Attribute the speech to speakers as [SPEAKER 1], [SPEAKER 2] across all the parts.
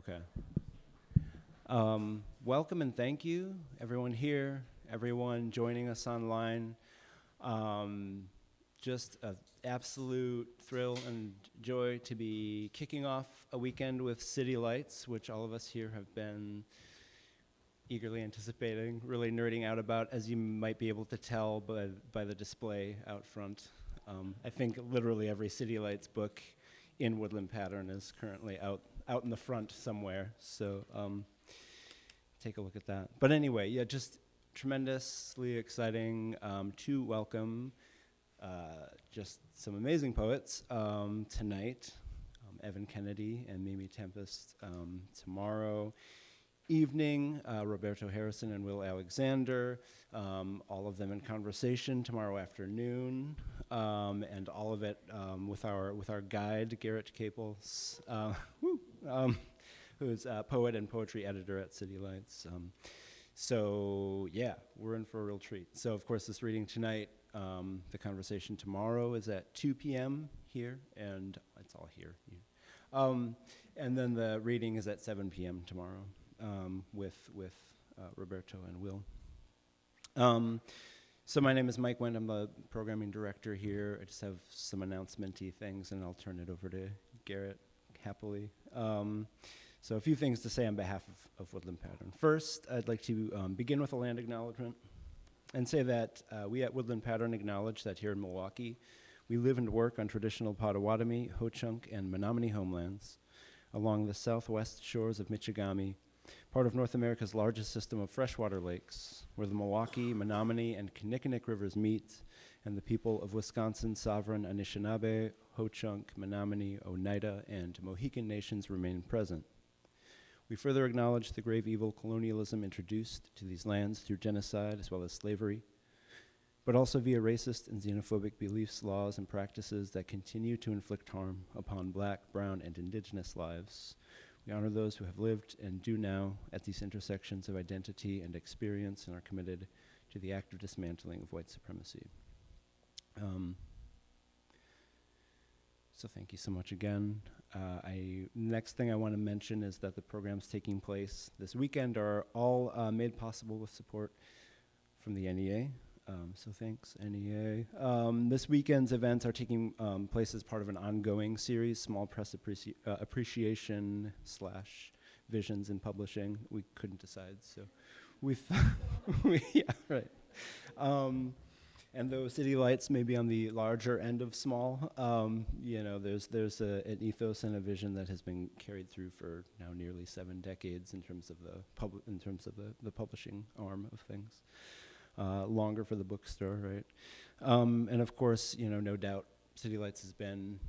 [SPEAKER 1] Okay. Welcome and thank you, everyone here, everyone joining us online. Just an absolute thrill and joy to be kicking off a weekend with City Lights, which all of us here have been eagerly anticipating, really nerding out about, as you might be able to tell by the display out front. I think literally every City Lights book in Woodland Pattern is currently out in the front somewhere, so take a look at that. But anyway, yeah, just tremendously exciting to welcome just some amazing poets tonight, Evan Kennedy and Mimi Tempestt tomorrow evening, Roberto Harrison and Will Alexander, all of them in conversation tomorrow afternoon, and all of it with our guide, Garrett Caples, who's a poet and poetry editor at City Lights. So yeah, we're in for a real treat. So of course this reading tonight, the conversation tomorrow is at 2 p.m. here, and it's all here. And then the reading is at 7 p.m. tomorrow. With Roberto and Will. So my name is Mike Wendt. I'm the programming director here. I just have some announcement-y things, and I'll turn it over to Garrett happily. So a few things to say on behalf of Woodland Pattern. First, I'd like to begin with a land acknowledgement and say that we at Woodland Pattern acknowledge that here in Milwaukee, we live and work on traditional Potawatomi, Ho-Chunk, and Menominee homelands along the southwest shores of Michigami, part of North America's largest system of freshwater lakes, where the Milwaukee, Menominee, and Kinnickinnick rivers meet, and the people of Wisconsin's sovereign Anishinaabe, Ho-Chunk, Menominee, Oneida, and Mohican nations remain present. We further acknowledge the grave evil colonialism introduced to these lands through genocide as well as slavery, but also via racist and xenophobic beliefs, laws, and practices that continue to inflict harm upon Black, Brown, and Indigenous lives. We honor those who have lived and do now at these intersections of identity and experience and are committed to the active dismantling of white supremacy. So thank you so much again. Next thing I want to mention is that the programs taking place this weekend are all made possible with support from the NEA. So thanks, NEA. This weekend's events are taking place as part of an ongoing series, Small Press Appreciation / Visions in Publishing. We couldn't decide, so we thought, yeah, right. And though City Lights may be on the larger end of small, there's an ethos and a vision that has been carried through for now nearly 7 decades in terms of the publishing arm of things. Longer for the bookstore, right? And of course, no doubt, City Lights has been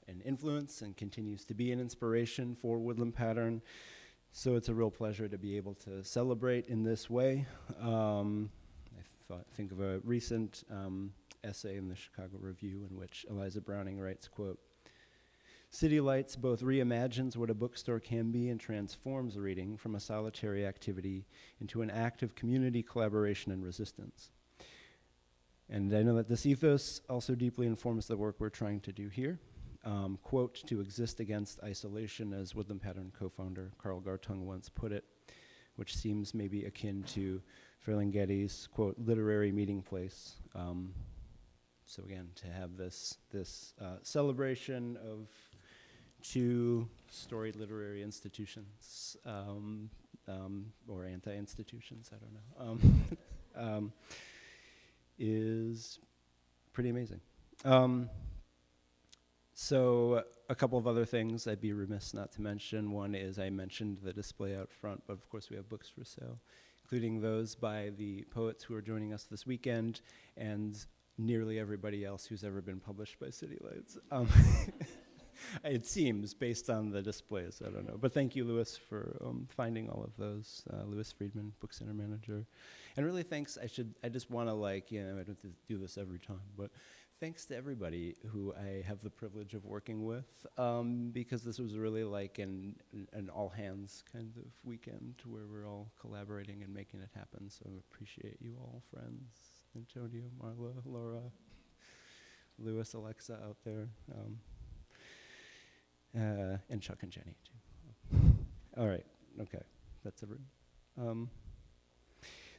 [SPEAKER 1] an influence and continues to be an inspiration for Woodland Pattern. So it's a real pleasure to be able to celebrate in this way. Think of a recent essay in the Chicago Review in which Eliza Browning writes, quote, "City Lights both reimagines what a bookstore can be and transforms reading from a solitary activity into an act of community collaboration and resistance." And I know that this ethos also deeply informs the work we're trying to do here. Quote, "To exist against isolation," as Woodland Pattern co-founder Carl Gartung once put it, which seems maybe akin to Ferlinghetti's, quote, "literary meeting place." So again, to have this celebration of 2 storied literary institutions, or anti-institutions, I don't know, is pretty amazing. So a couple of other things I'd be remiss not to mention. One is I mentioned the display out front, but of course we have books for sale, including those by the poets who are joining us this weekend and nearly everybody else who's ever been published by City Lights. It seems, based on the displays, I don't know. But thank you, Louis, for finding all of those. Louis Friedman, book center manager. And really thanks, I just want to I don't have to do this every time, but thanks to everybody who I have the privilege of working with, because this was really like an all hands kind of weekend where we're all collaborating and making it happen. So I appreciate you all, friends. Antonio, Marla, Laura, Louis, Alexa out there. And Chuck and Jenny, too. All right. Okay. That's everyone.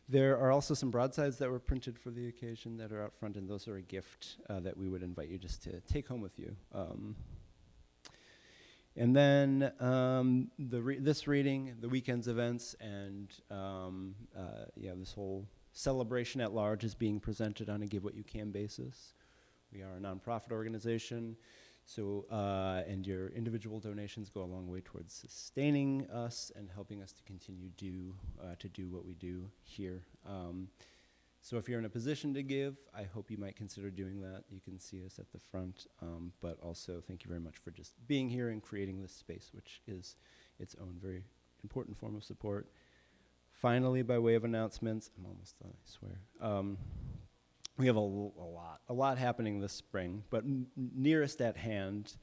[SPEAKER 1] There are also some broadsides that were printed for the occasion that are out front, and those are a gift that we would invite you just to take home with you. And then this reading, the weekend's events, and this whole celebration at large is being presented on a give what you can basis. We are a nonprofit organization, so and your individual donations go a long way towards sustaining us and helping us to continue to do what we do here. So if you're in a position to give, I hope you might consider doing that. You can see us at the front, but also thank you very much for just being here and creating this space, which is its own very important form of support. Finally, by way of announcements, I'm almost done, I swear. We have a lot happening this spring, but nearest at hand,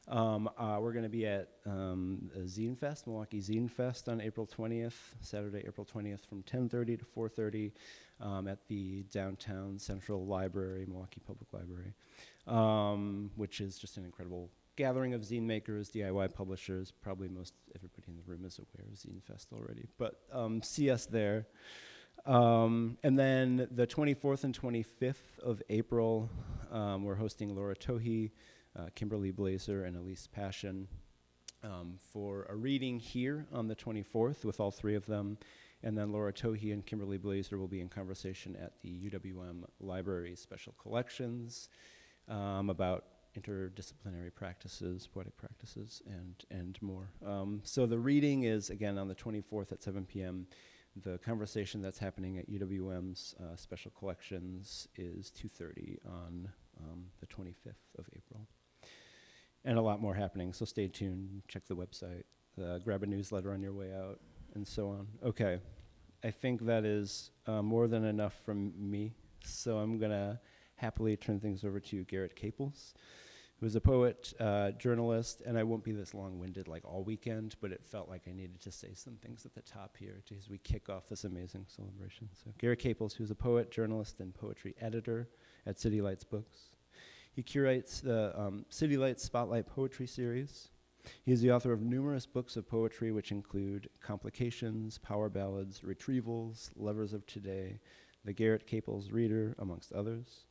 [SPEAKER 1] we're going to be at Zine Fest, Milwaukee Zine Fest on April 20th, Saturday, April 20th from 10:30 to 4:30 at the Downtown Central Library, Milwaukee Public Library, which is just an incredible gathering of zine makers, DIY publishers. Probably most everybody in the room is aware of Zine Fest already, but see us there. And then the 24th and 25th of April, we're hosting Laura Tohi, Kimberly Blazer, and Elise Passion for a reading here on the 24th with all three of them. And then Laura Tohi and Kimberly Blazer will be in conversation at the UWM Library Special Collections about interdisciplinary practices, poetic practices, and more. So the reading is, again, on the 24th at 7 p.m. The conversation that's happening at UWM's Special Collections is 2:30 on the 25th of April. And a lot more happening, so stay tuned, check the website, grab a newsletter on your way out, and so on. Okay, I think that is more than enough from me, so I'm going to happily turn things over to Garrett Caples, who is a poet, journalist, and I won't be this long-winded like all weekend, but it felt like I needed to say some things at the top here as we kick off this amazing celebration. So Garrett Caples, who's a poet, journalist, and poetry editor at City Lights Books. He curates the City Lights Spotlight Poetry Series. He is the author of numerous books of poetry, which include Complications, Power Ballads, Retrievals, Lovers of Today, The Garrett Caples Reader, amongst others.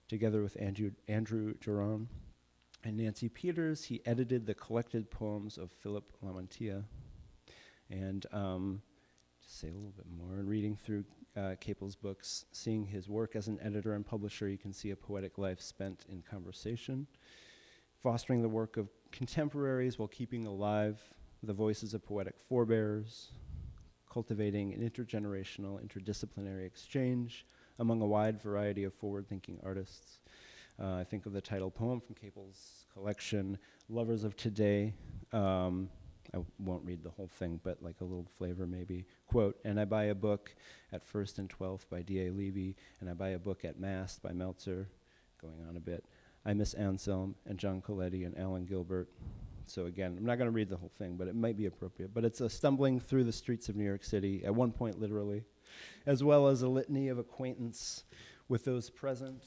[SPEAKER 1] Together with Andrew Duran and Nancy Peters, he edited the collected poems of Philip Lamantia. And to say a little bit more, reading through Caples' books, seeing his work as an editor and publisher, you can see a poetic life spent in conversation, fostering the work of contemporaries while keeping alive the voices of poetic forebears, cultivating an intergenerational, interdisciplinary exchange among a wide variety of forward-thinking artists. I think of the title poem from Caples' collection, Lovers of Today. I won't read the whole thing, but like a little flavor maybe. Quote, and I buy a book at First and 12th by D.A. Levy, and I buy a book at Mast by Meltzer, going on a bit. I miss Anselm and John Coletti and Alan Gilbert. So again, I'm not going to read the whole thing, but it might be appropriate. But it's a stumbling through the streets of New York City, at one point literally, as well as a litany of acquaintance with those present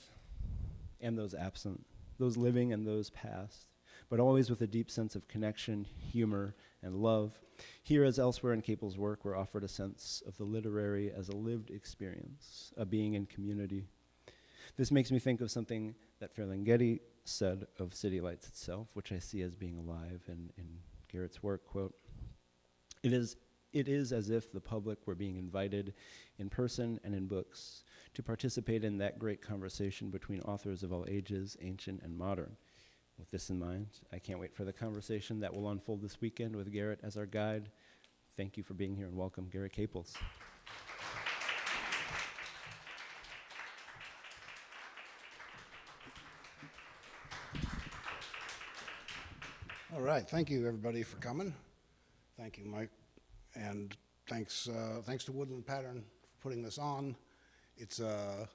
[SPEAKER 1] and those absent, those living and those past, but always with a deep sense of connection, humor, and love. Here, as elsewhere in Caples' work, we're offered a sense of the literary as a lived experience, a being in community. This makes me think of something that Ferlinghetti said of City Lights itself, which I see as being alive in Garrett's work, quote, it is as if the public were being invited in person and in books to participate in that great conversation between authors of all ages, ancient and modern. With this in mind, I can't wait for the conversation that will unfold this weekend with Garrett as our guide. Thank you for being here and welcome, Garrett Caples.
[SPEAKER 2] All right, thank you everybody for coming. Thank you, Mike, and thanks to Woodland Pattern for putting this on. It's I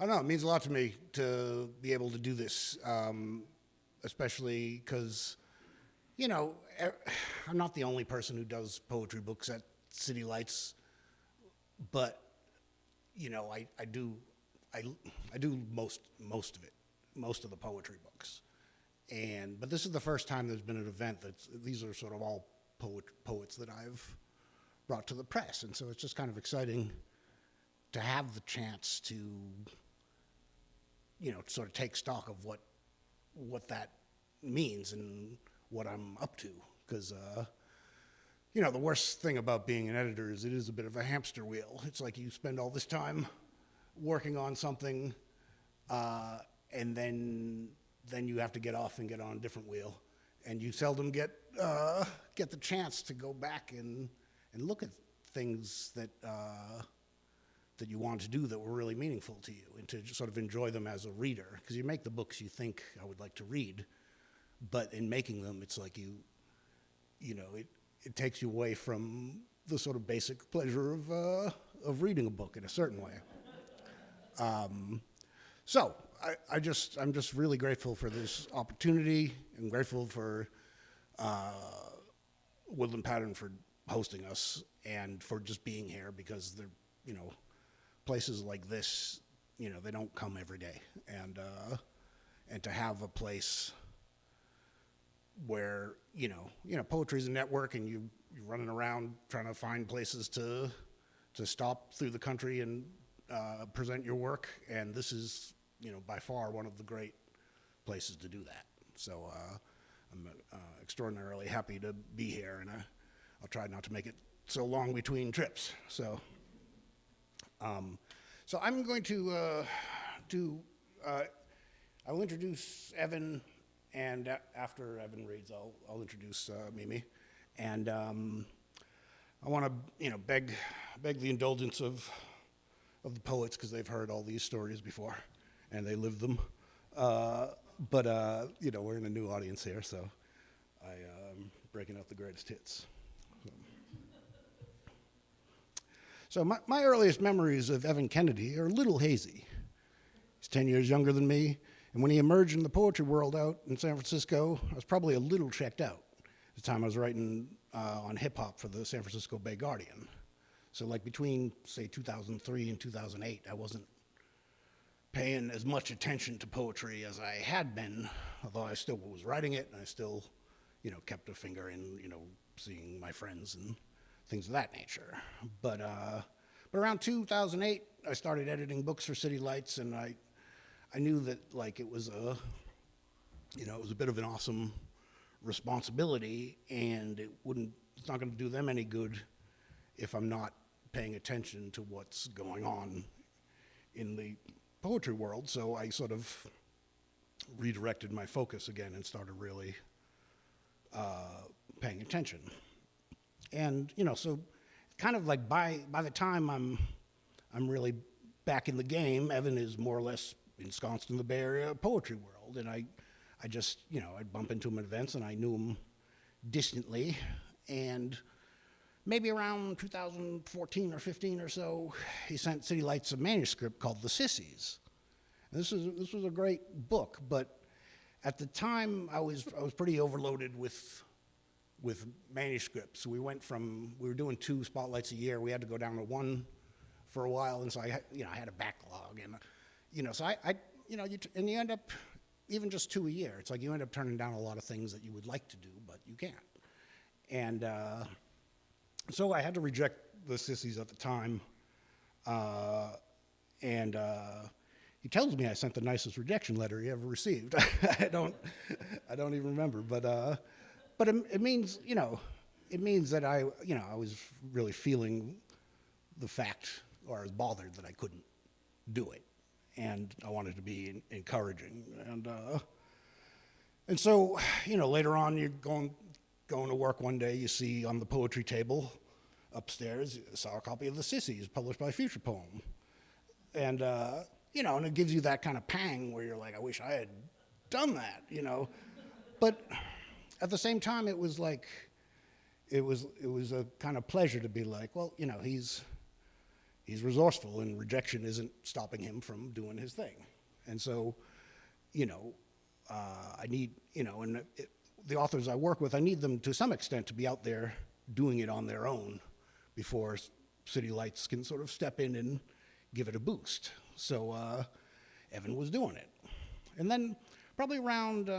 [SPEAKER 2] don't know, it means a lot to me to be able to do this, especially because, you know, I'm not the only person who does poetry books at City Lights, but you know, I do most of it, most of the poetry books. But this is the first time there's been an event these are sort of all poets that I've brought to the press. And so it's just kind of exciting to have the chance to, sort of take stock of what that means and what I'm up to. Because, the worst thing about being an editor is it is a bit of a hamster wheel. It's like you spend all this time working on something, and then you have to get off and get on a different wheel. And you seldom get the chance to go back and look at things that you want to do that were really meaningful to you, and to just sort of enjoy them as a reader. Because you make the books you think I would like to read, but in making them, it's like it takes you away from the sort of basic pleasure of reading a book in a certain way. So I'm just really grateful for this opportunity. I'm grateful for Woodland Pattern for hosting us and for just being here, because they're, places like this, they don't come every day. And to have a place where, poetry's a network, and you're running around trying to find places to stop through the country and present your work. And this is, by far one of the great places to do that. So I'm extraordinarily happy to be here, and I'll try not to make it so long between trips. So I'm going to I'll introduce Evan, and after Evan reads, I'll introduce Mimi. And I want to, beg the indulgence of the poets, because they've heard all these stories before, and they live them. But we're in a new audience here, so I'm breaking out the greatest hits. So my earliest memories of Evan Kennedy are a little hazy. He's 10 years younger than me, and when he emerged in the poetry world out in San Francisco, I was probably a little checked out. At the time I was writing on hip-hop for the San Francisco Bay Guardian. So like between, say, 2003 and 2008, I wasn't paying as much attention to poetry as I had been, although I still was writing it, and I still, kept a finger in, seeing my friends and things of that nature. But around 2008, I started editing books for City Lights, and I knew that it was a bit of an awesome responsibility, and it's not going to do them any good if I'm not paying attention to what's going on in the poetry world. So I sort of redirected my focus again and started really paying attention. And so kind of like by the time I'm really back in the game, Evan is more or less ensconced in the Bay Area poetry world, and I just I'd bump into him at events, and I knew him distantly. And maybe around 2014 or 15 or so, he sent City Lights a manuscript called The Sissies. And this was a great book, but at the time I was pretty overloaded with manuscripts. We were doing 2 spotlights a year. We had to go down to 1 for a while, and so I had a backlog, and so and you end up even just 2 a year. It's like you end up turning down a lot of things that you would like to do, but you can't. And so I had to reject The Sissies at the time, and he tells me I sent the nicest rejection letter he ever received. I don't even remember, but it means that I was really feeling the fact, or I was bothered that I couldn't do it, and I wanted to be encouraging, and so later on, you're going to work one day, you see on the poetry table upstairs, you saw a copy of The Sissies published by Futurepoem, and and it gives you that kind of pang where you're like, I wish I had done that, but at the same time, it was like, it was a kind of pleasure to be like, well, he's resourceful, and rejection isn't stopping him from doing his thing. And so, I need, the authors I work with, I need them to some extent to be out there doing it on their own before City Lights can sort of step in and give it a boost. So Evan was doing it. And then probably around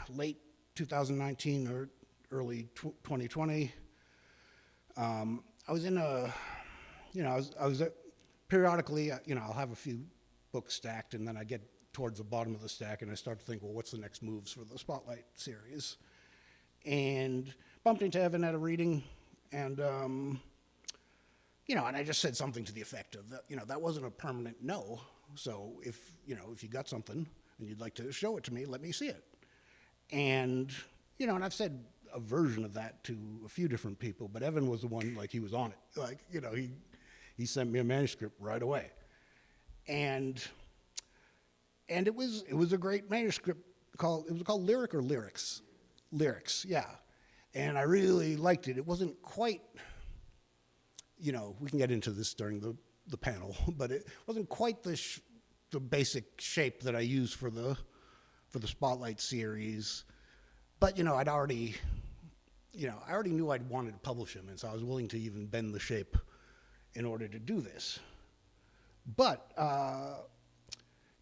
[SPEAKER 2] late 2019 or early 2020. I was in a, I was periodically, I'll have a few books stacked, and then I get towards the bottom of the stack, and I start to think, well, what's the next moves for the Spotlight series? And bumped into Evan at a reading, and and I just said something to the effect of that, that wasn't a permanent no. So if you got something and you'd like to show it to me, let me see it. And and I've said a version of that to a few different people, but Evan was the one, like, he was on it. He sent me a manuscript right away. And it was a great manuscript called Lyric or Lyrics? Lyrics, yeah. And I really liked it. It wasn't quite, we can get into this during the panel, but it wasn't quite the basic shape that I use for the Spotlight series. But I already knew I'd wanted to publish him, and so I was willing to even bend the shape in order to do this. But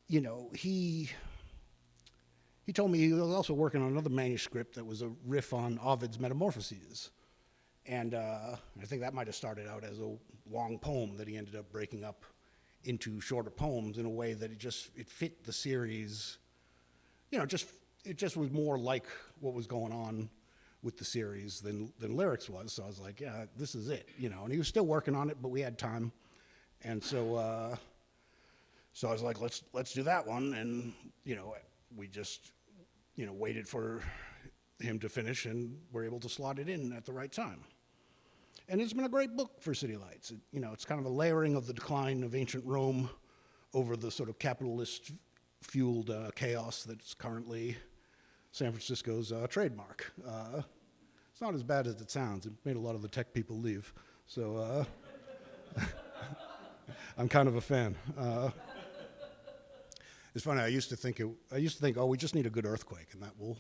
[SPEAKER 2] he told me he was also working on another manuscript that was a riff on Ovid's Metamorphoses. And I think that might have started out as a long poem that he ended up breaking up into shorter poems in a way that it fit the series. It just was more like what was going on with the series than Lyrics was. So I was like, yeah, this is it, And he was still working on it, but we had time. And so I was like, let's do that one. And, we just, waited for him to finish, and were able to slot it in at the right time. And it's been a great book for City Lights. It's kind of a layering of the decline of ancient Rome over the sort of capitalist-fueled chaos that's currently San Francisco's trademark. It's not as bad as it sounds. It made a lot of the tech people leave. So I'm kind of a fan. It's funny, I used to think, oh, we just need a good earthquake, and that will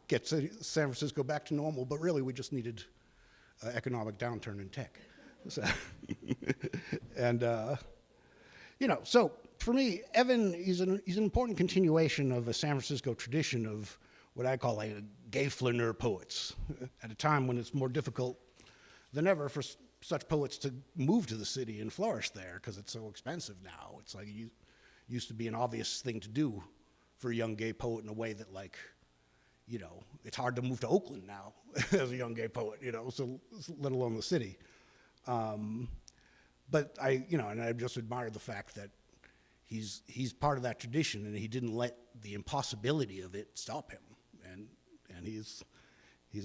[SPEAKER 2] get San Francisco back to normal. But really, we just needed economic downturn in tech. So, and so for me, Evan, he's an important continuation of a San Francisco tradition of what I call gay flaneur poets, at a time when it's more difficult than ever for such poets to move to the city and flourish there, because it's so expensive now. It's like it used to be an obvious thing to do for a young gay poet in a way that, it's hard to move to Oakland now as a young gay poet, so let alone the city. But and I just admire the fact that he's part of that tradition, and he didn't let the impossibility of it stop him, and he's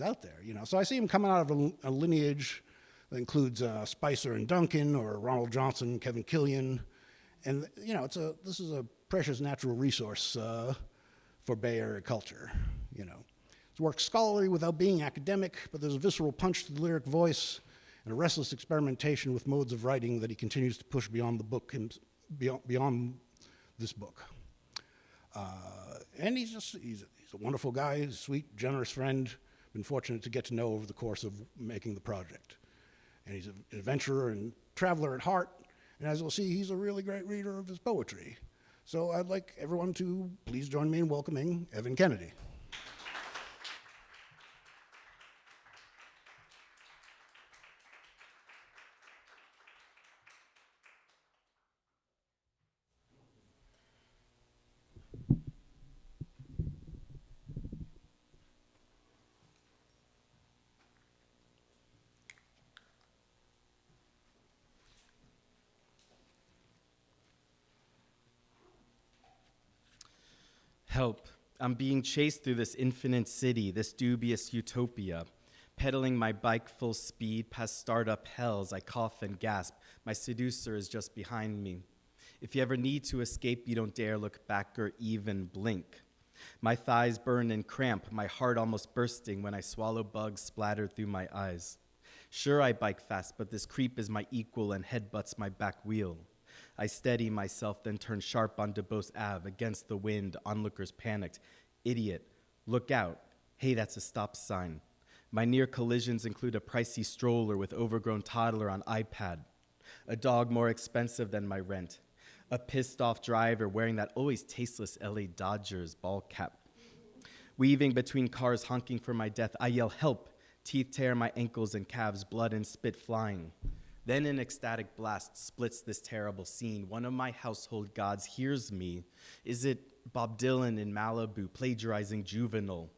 [SPEAKER 2] out there, So I see him coming out of a lineage that includes Spicer and Duncan, or Ronald Johnson, Kevin Killian, and this is a precious natural resource for Bay Area culture, His work's scholarly without being academic, but there's a visceral punch to the lyric voice and a restless experimentation with modes of writing that he continues to push beyond the book, beyond this book. And he's a wonderful guy, he's a sweet, generous friend. Been fortunate to get to know over the course of making the project. And he's an adventurer and traveler at heart. And as we'll see, he's a really great reader of his poetry. So I'd like everyone to please join me in welcoming Evan Kennedy.
[SPEAKER 3] Help, I'm being chased through this infinite city, this dubious utopia. Pedaling my bike full speed past startup hells, I cough and gasp. My seducer is just behind me. If you ever need to escape, you don't dare look back or even blink. My thighs burn and cramp, my heart almost bursting when I swallow bugs splattered through my eyes. Sure, I bike fast, but this creep is my equal and headbutts my back wheel. I steady myself, then turn sharp on Dubose Ave. Against the wind, onlookers panicked. Idiot, look out. Hey, that's a stop sign. My near collisions include a pricey stroller with overgrown toddler on iPad, a dog more expensive than my rent, a pissed off driver wearing that always tasteless LA Dodgers ball cap. Weaving between cars, honking for my death, I yell, help! Teeth tear my ankles and calves, blood and spit flying. Then an ecstatic blast splits this terrible scene. One of my household gods hears me. Is it Bob Dylan in Malibu, plagiarizing Juvenile?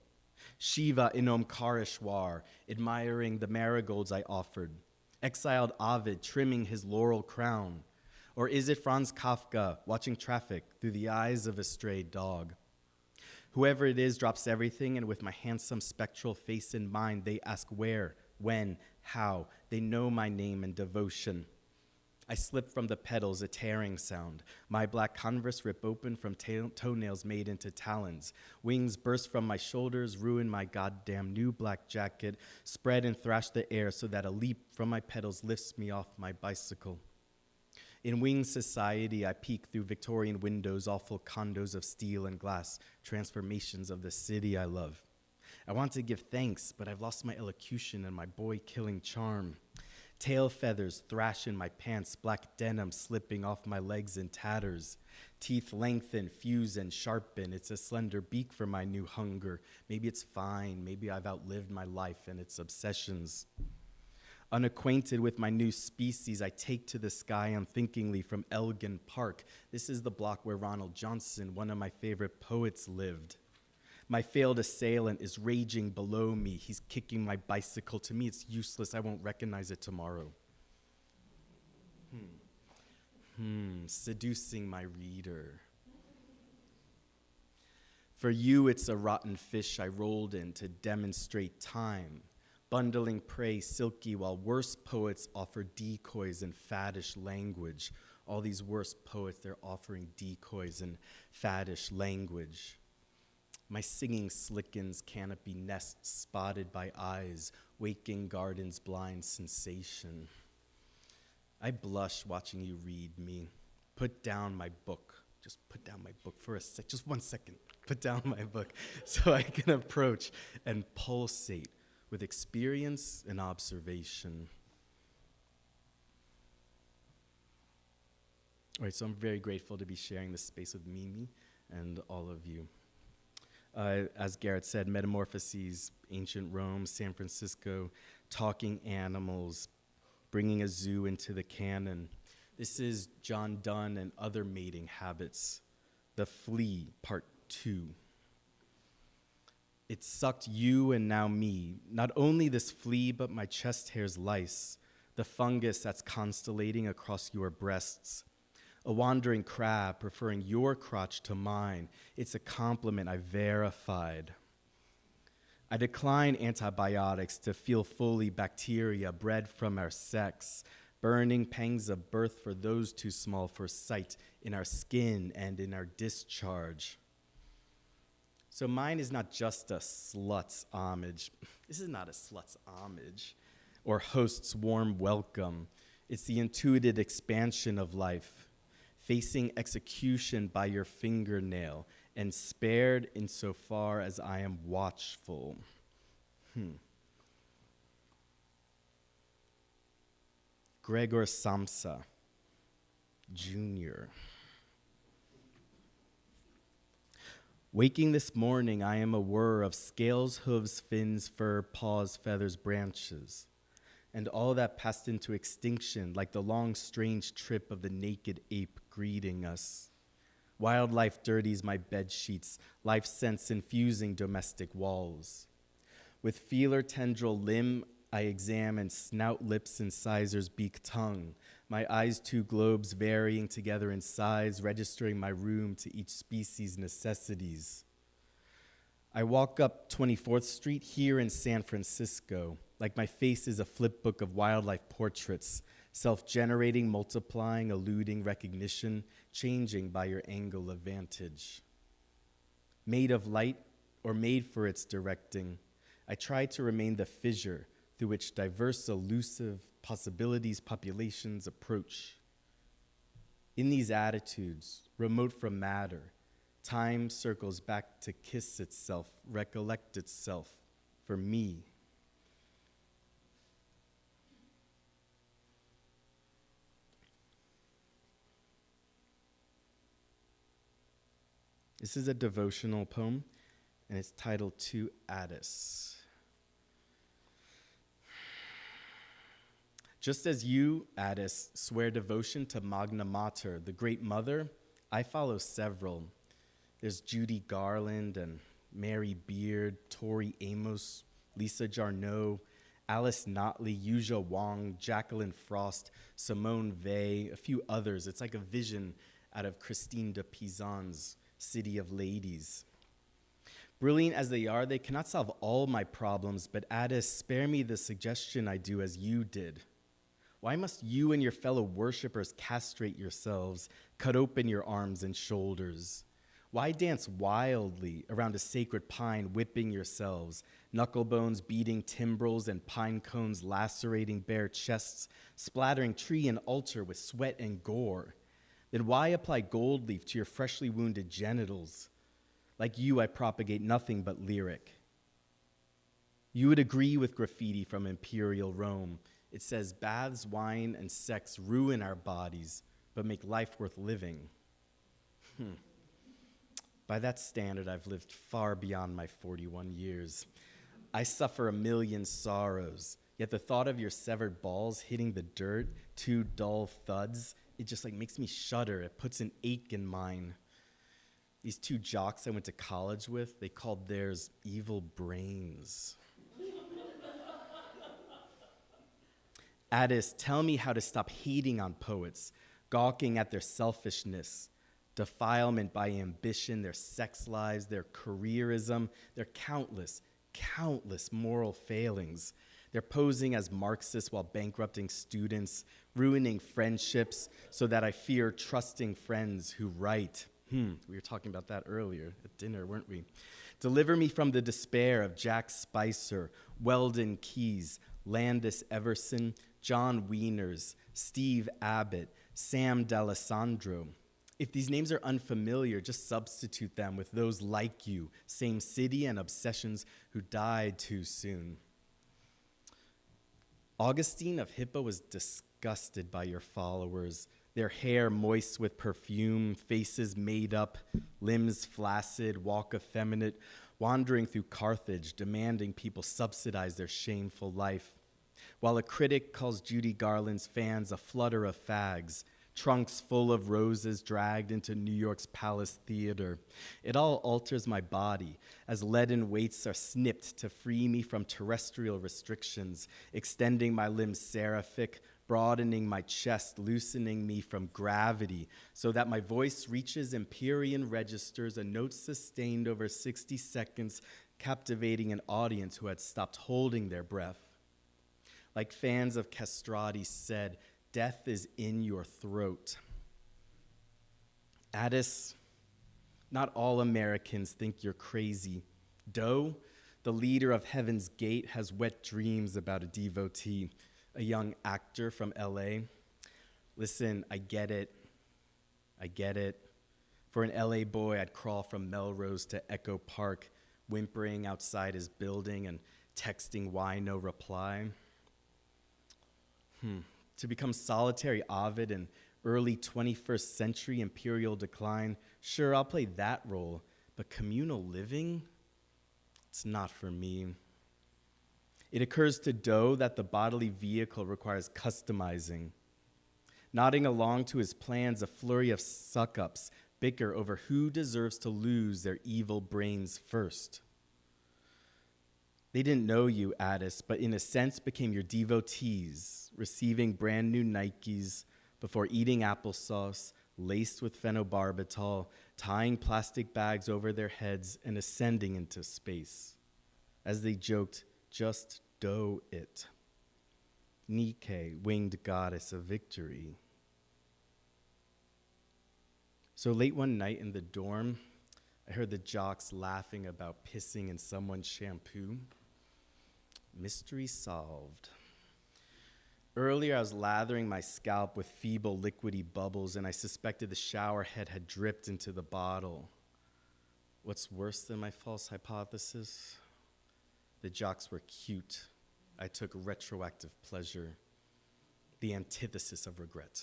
[SPEAKER 3] Shiva in Omkareshwar, admiring the marigolds I offered? Exiled Ovid, trimming his laurel crown? Or is it Franz Kafka, watching traffic through the eyes of a stray dog? Whoever it is drops everything, and with my handsome spectral face in mind, they ask where, when, how. They know my name and devotion. I slip from the pedals, a tearing sound. My black converse rip open from toenails made into talons. Wings burst from my shoulders, ruin my goddamn new black jacket, spread and thrash the air so that a leap from my pedals lifts me off my bicycle. In winged society, I peek through Victorian windows, awful condos of steel and glass, transformations of the city I love. I want to give thanks, but I've lost my elocution and my boy-killing charm. Tail feathers thrash in my pants, black denim slipping off my legs in tatters. Teeth lengthen, fuse, and sharpen. It's a slender beak for my new hunger. Maybe it's fine. Maybe I've outlived my life and its obsessions. Unacquainted with my new species, I take to the sky unthinkingly from Elgin Park. This is the block where Ronald Johnson, one of my favorite poets, lived. My failed assailant is raging below me. He's kicking my bicycle. To me, it's useless. I won't recognize it tomorrow. Seducing my reader. For you, it's a rotten fish I rolled in to demonstrate time. Bundling prey silky while worse poets offer decoys in faddish language. All these worst poets, they're offering decoys in faddish language. My singing slickens canopy nests spotted by eyes, waking gardens blind sensation. I blush watching you read me. Put down my book. Just put down my book for a sec, just 1 second. Put down my book so I can approach and pulsate with experience and observation. All right, so I'm very grateful to be sharing this space with Mimi and all of you. As Garrett said, Metamorphoses, ancient Rome, San Francisco, talking animals, bringing a zoo into the canon. This is John Donne and Other Mating Habits, The Flea, Part 2. It sucked you and now me, not only this flea, but my chest hair's lice, the fungus that's constellating across your breasts. A wandering crab preferring your crotch to mine. It's a compliment I verified. I decline antibiotics to feel fully bacteria bred from our sex, burning pangs of birth for those too small for sight in our skin and in our discharge. So mine is not just a slut's homage. This is not a slut's homage or host's warm welcome. It's the intuited expansion of life, facing execution by your fingernail and spared insofar as I am watchful. Gregor Samsa, Jr. Waking this morning, I am a whir of scales, hooves, fins, fur, paws, feathers, branches, and all that passed into extinction like the long, strange trip of the naked ape greeting us. Wildlife dirties my bed sheets, life sense infusing domestic walls. With feeler tendril limb, I examine snout, lips, incisors, beak, tongue, my eyes two globes varying together in size, registering my room to each species' necessities. I walk up 24th Street here in San Francisco, like my face is a flip book of wildlife portraits, self-generating, multiplying, eluding recognition, changing by your angle of vantage. Made of light or made for its directing, I try to remain the fissure through which diverse, elusive possibilities, populations approach. In these attitudes, remote from matter, time circles back to kiss itself, recollect itself for me. This is a devotional poem. and it's titled To Addis. Just as you, Addis, swear devotion to Magna Mater, the Great Mother, I follow several. There's Judy Garland and Mary Beard, Tori Amos, Lisa Jarneau, Alice Notley, Yuja Wong, Jacqueline Frost, Simone Weil, a few others. It's like a vision out of Christine de Pizan's City of Ladies. Brilliant as they are, they cannot solve all my problems, but Addis, spare me the suggestion I do as you did. Why must you and your fellow worshippers castrate yourselves, cut open your arms and shoulders? Why dance wildly around a sacred pine, whipping yourselves, knuckle bones beating timbrels and pine cones lacerating bare chests, splattering tree and altar with sweat and gore? Then why apply gold leaf to your freshly wounded genitals? Like you, I propagate nothing but lyric. You would agree with graffiti from Imperial Rome. It says, baths, wine, and sex ruin our bodies, but make life worth living. By that standard, I've lived far beyond my 41 years. I suffer a million sorrows, yet the thought of your severed balls hitting the dirt, two dull thuds, it just makes me shudder. It puts an ache in mine. These two jocks I went to college with, they called theirs evil brains. Addis, tell me how to stop hating on poets, gawking at their selfishness, defilement by ambition, their sex lives, their careerism, their countless moral failings. They're posing as Marxists while bankrupting students, ruining friendships so that I fear trusting friends who write. We were talking about that earlier at dinner, weren't we? Deliver me from the despair of Jack Spicer, Weldon Keys, Landis Everson, John Wieners, Steve Abbott, Sam D'Alessandro. If these names are unfamiliar, just substitute them with those like you, same city and obsessions who died too soon. Augustine of Hippo was disgusted by your followers, their hair moist with perfume, faces made up, limbs flaccid, walk effeminate, wandering through Carthage, demanding people subsidize their shameful life. While a critic calls Judy Garland's fans a flutter of fags, trunks full of roses dragged into New York's Palace Theater. It all alters my body as leaden weights are snipped to free me from terrestrial restrictions, extending my limbs seraphic, broadening my chest, loosening me from gravity, so that my voice reaches Empyrean registers, a note sustained over 60 seconds, captivating an audience who had stopped holding their breath. Like fans of castrati said, death is in your throat. Addis, not all Americans think you're crazy. Doe, the leader of Heaven's Gate, has wet dreams about a devotee, a young actor from LA. Listen, I get it. For an LA boy, I'd crawl from Melrose to Echo Park, whimpering outside his building and texting why no reply. To become solitary Ovid in early 21st century imperial decline, sure, I'll play that role, but communal living? It's not for me. It occurs to Doe that the bodily vehicle requires customizing. Nodding along to his plans, a flurry of suck-ups bicker over who deserves to lose their evil brains first. They didn't know you, Addis, but in a sense became your devotees, receiving brand new Nikes before eating applesauce laced with phenobarbital, tying plastic bags over their heads and ascending into space. As they joked, just do it. Nike, winged goddess of victory. So late one night in the dorm, I heard the jocks laughing about pissing in someone's shampoo. Mystery solved. Earlier, I was lathering my scalp with feeble liquidy bubbles, and I suspected the shower head had dripped into the bottle. What's worse than my false hypothesis? The jocks were cute. I took retroactive pleasure, the antithesis of regret.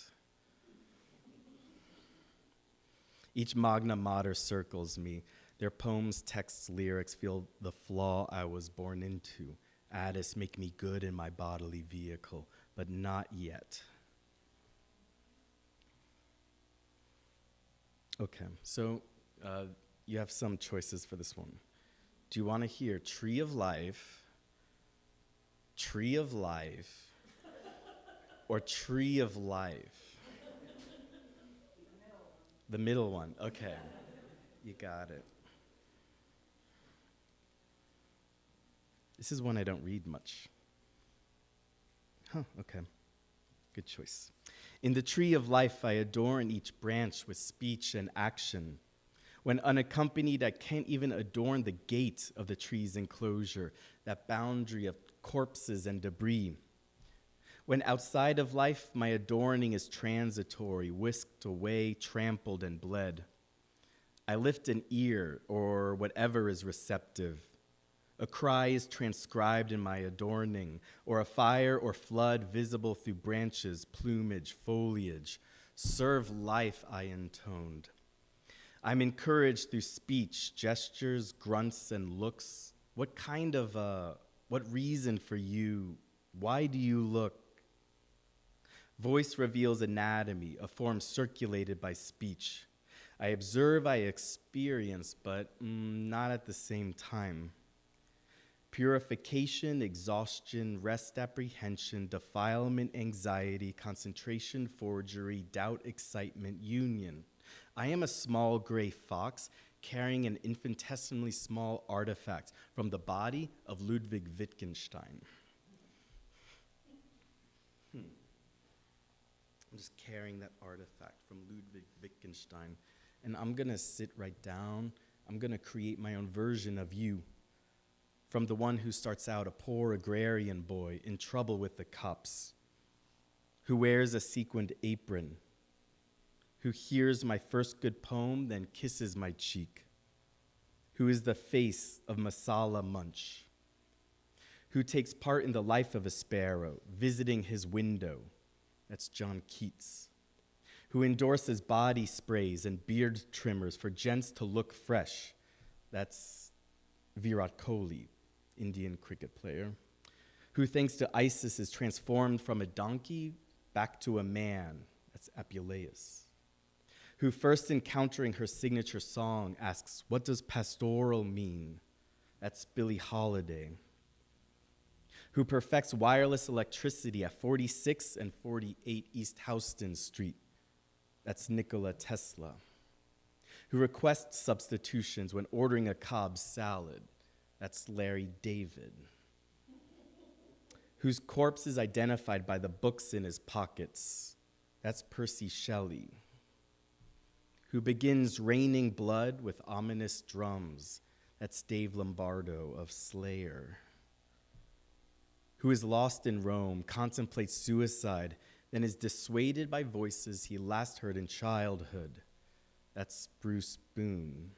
[SPEAKER 3] Each magna mater circles me, Their poems, texts, lyrics feel the flaw I was born into. Addis, make me good in my bodily vehicle, but not yet. Okay, so you have some choices for this one. Do you want to hear Tree of Life, or Tree of Life? The middle one, okay. You got it. This is one I don't read much. Okay. Good choice. In the tree of life, I adorn each branch with speech and action. When unaccompanied, I can't even adorn the gate of the tree's enclosure, that boundary of corpses and debris. When outside of life, my adorning is transitory, whisked away, trampled, and bled. I lift an ear, or whatever is receptive. A cry is transcribed in my adorning, or a fire or flood visible through branches, plumage, foliage. Serve life, I intoned. I'm encouraged through speech, gestures, grunts, and looks. What reason for you? Why do you look? Voice reveals anatomy, a form circulated by speech. I observe, I experience, but not at the same time. Purification, exhaustion, rest, apprehension, defilement, anxiety, concentration, forgery, doubt, excitement, union. I am a small gray fox carrying an infinitesimally small artifact from the body of Ludwig Wittgenstein. I'm just carrying that artifact from Ludwig Wittgenstein. And I'm going to sit right down. I'm going to create my own version of you. From the one who starts out a poor agrarian boy in trouble with the cops, who wears a sequined apron, who hears my first good poem, then kisses my cheek, who is the face of Masala Munch, who takes part in the life of a sparrow, visiting his window, that's John Keats, who endorses body sprays and beard trimmers for gents to look fresh, that's Virat Kohli, Indian cricket player, who thanks to Isis is transformed from a donkey back to a man, that's Apuleius, who first encountering her signature song asks, what does pastoral mean? That's Billie Holiday, who perfects wireless electricity at 46 and 48 East Houston Street, that's Nikola Tesla, who requests substitutions when ordering a Cobb salad, that's Larry David, whose corpse is identified by the books in his pockets. That's Percy Shelley, who begins raining blood with ominous drums. That's Dave Lombardo of Slayer, who is lost in Rome, contemplates suicide, then is dissuaded by voices he last heard in childhood. That's Bruce Boone,